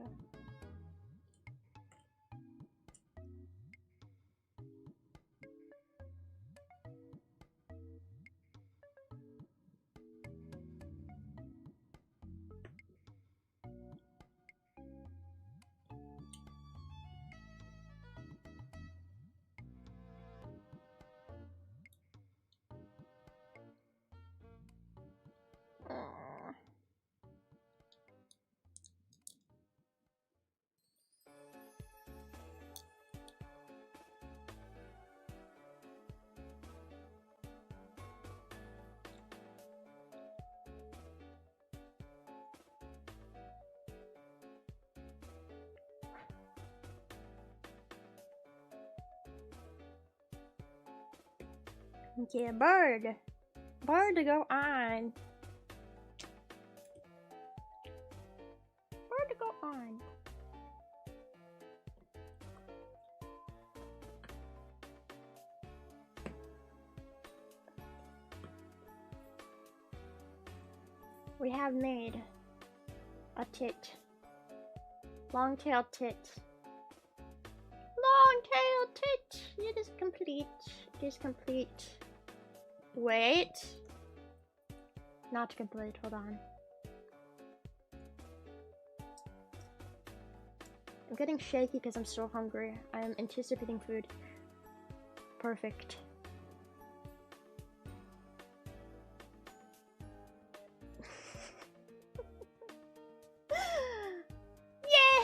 Okay, bird. Bird to go on. Bird to go on. We have made a tit. Long-tailed tit. Long-tailed tit. It is complete. It is complete. Wait. Not complete. Hold on. I'm getting shaky because I'm so hungry. I am anticipating food. Perfect.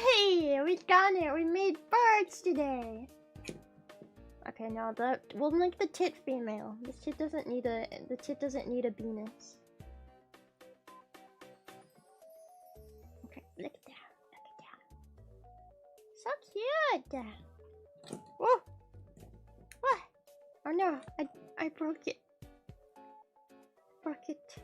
Yay! We done it! We made birds today! Okay, now that we'll make the tit female. The tit doesn't need a penis. Okay, look at that. Look at that. So cute! Whoa! What? Oh no, I broke it. Broke it.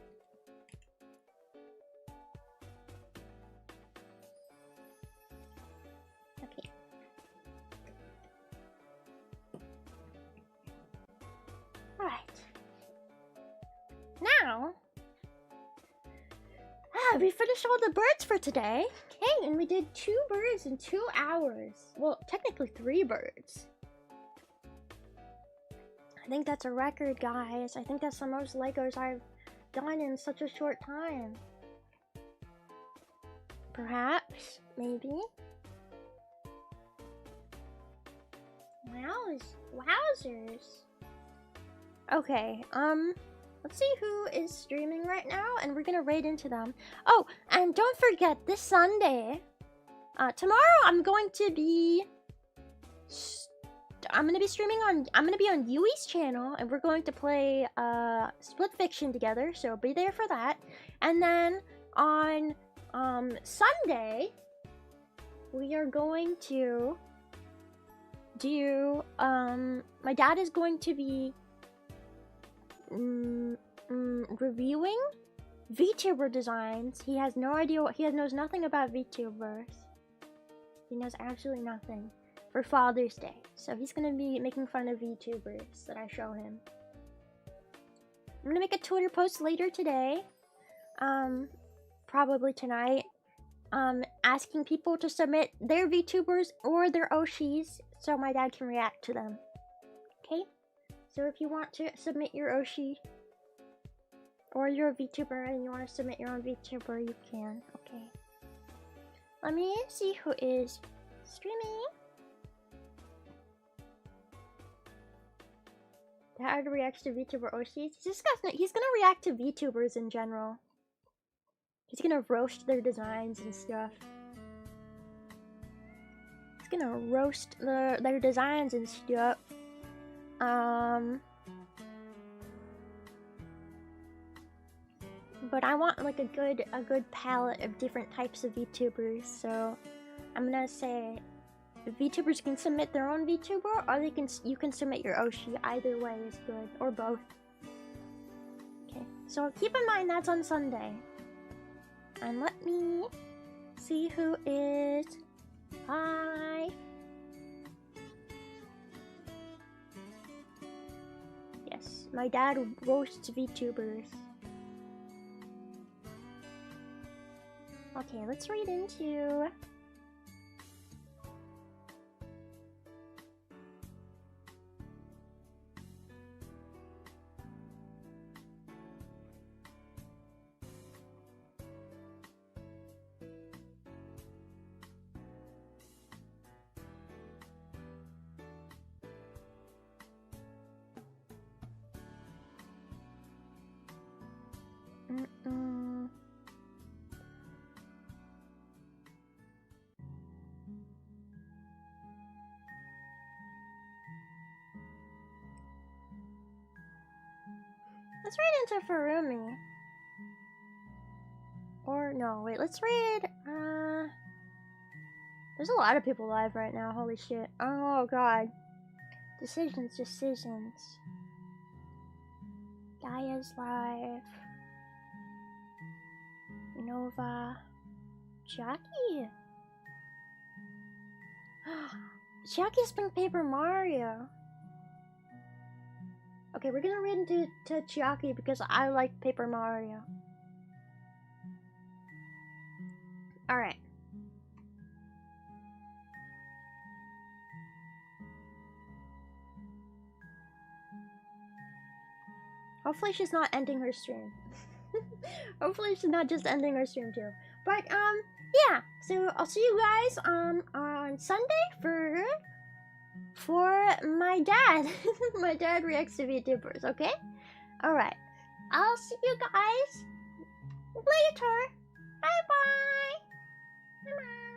we finished all the birds for today. Okay, and we did 2 birds in 2 hours. Well, technically 3 birds. I think that's a record, guys. I think that's the most Legos I've done in such a short time. Perhaps, maybe. Wowzers. Okay, let's see who is streaming right now, and we're gonna raid into them. Oh, and don't forget, this Sunday, tomorrow I'm gonna be streaming on, I'm gonna be on Yui's channel, and we're going to play, Split Fiction together, so be there for that. And then, on, Sunday, we are going to do, my dad is going to be, reviewing VTuber designs. He has no idea what, he knows nothing about VTubers. He knows absolutely nothing. For Father's Day. So he's gonna be making fun of VTubers that I show him. I'm gonna make a Twitter post later today. Probably tonight. Asking people to submit their VTubers or their Oshis so my dad can react to them. Okay? So if you want to submit your Oshi or you're a VTuber and you want to submit your own VTuber, you can. Okay. Let me see who is streaming. Dad reacts to VTuber Oshis. He's gonna react to VTubers in general. He's gonna roast their designs and stuff. He's gonna roast their designs and stuff. But I want like a good palette of different types of VTubers, so I'm gonna say VTubers can submit their own VTuber, or you can submit your Oshi. Either way is good, or both. Okay, so keep in mind that's on Sunday. And let me see who is. Hi. Yes, my dad roasts VTubers. Okay, let's read into. Let's read into Furumi. Or no, wait, let's read, there's a lot of people live right now, holy shit. Oh god. Decisions. Gaia's live. Nova. Jackie. Jackie's playing Paper Mario. Okay, we're gonna read into Chiaki because I like Paper Mario. Alright. Hopefully she's not ending her stream. Hopefully she's not just ending her stream too. But, yeah. So, I'll see you guys, on Sunday for my dad. My dad reacts to VTubers, okay? Alright. I'll see you guys later. Bye-bye. Bye-bye.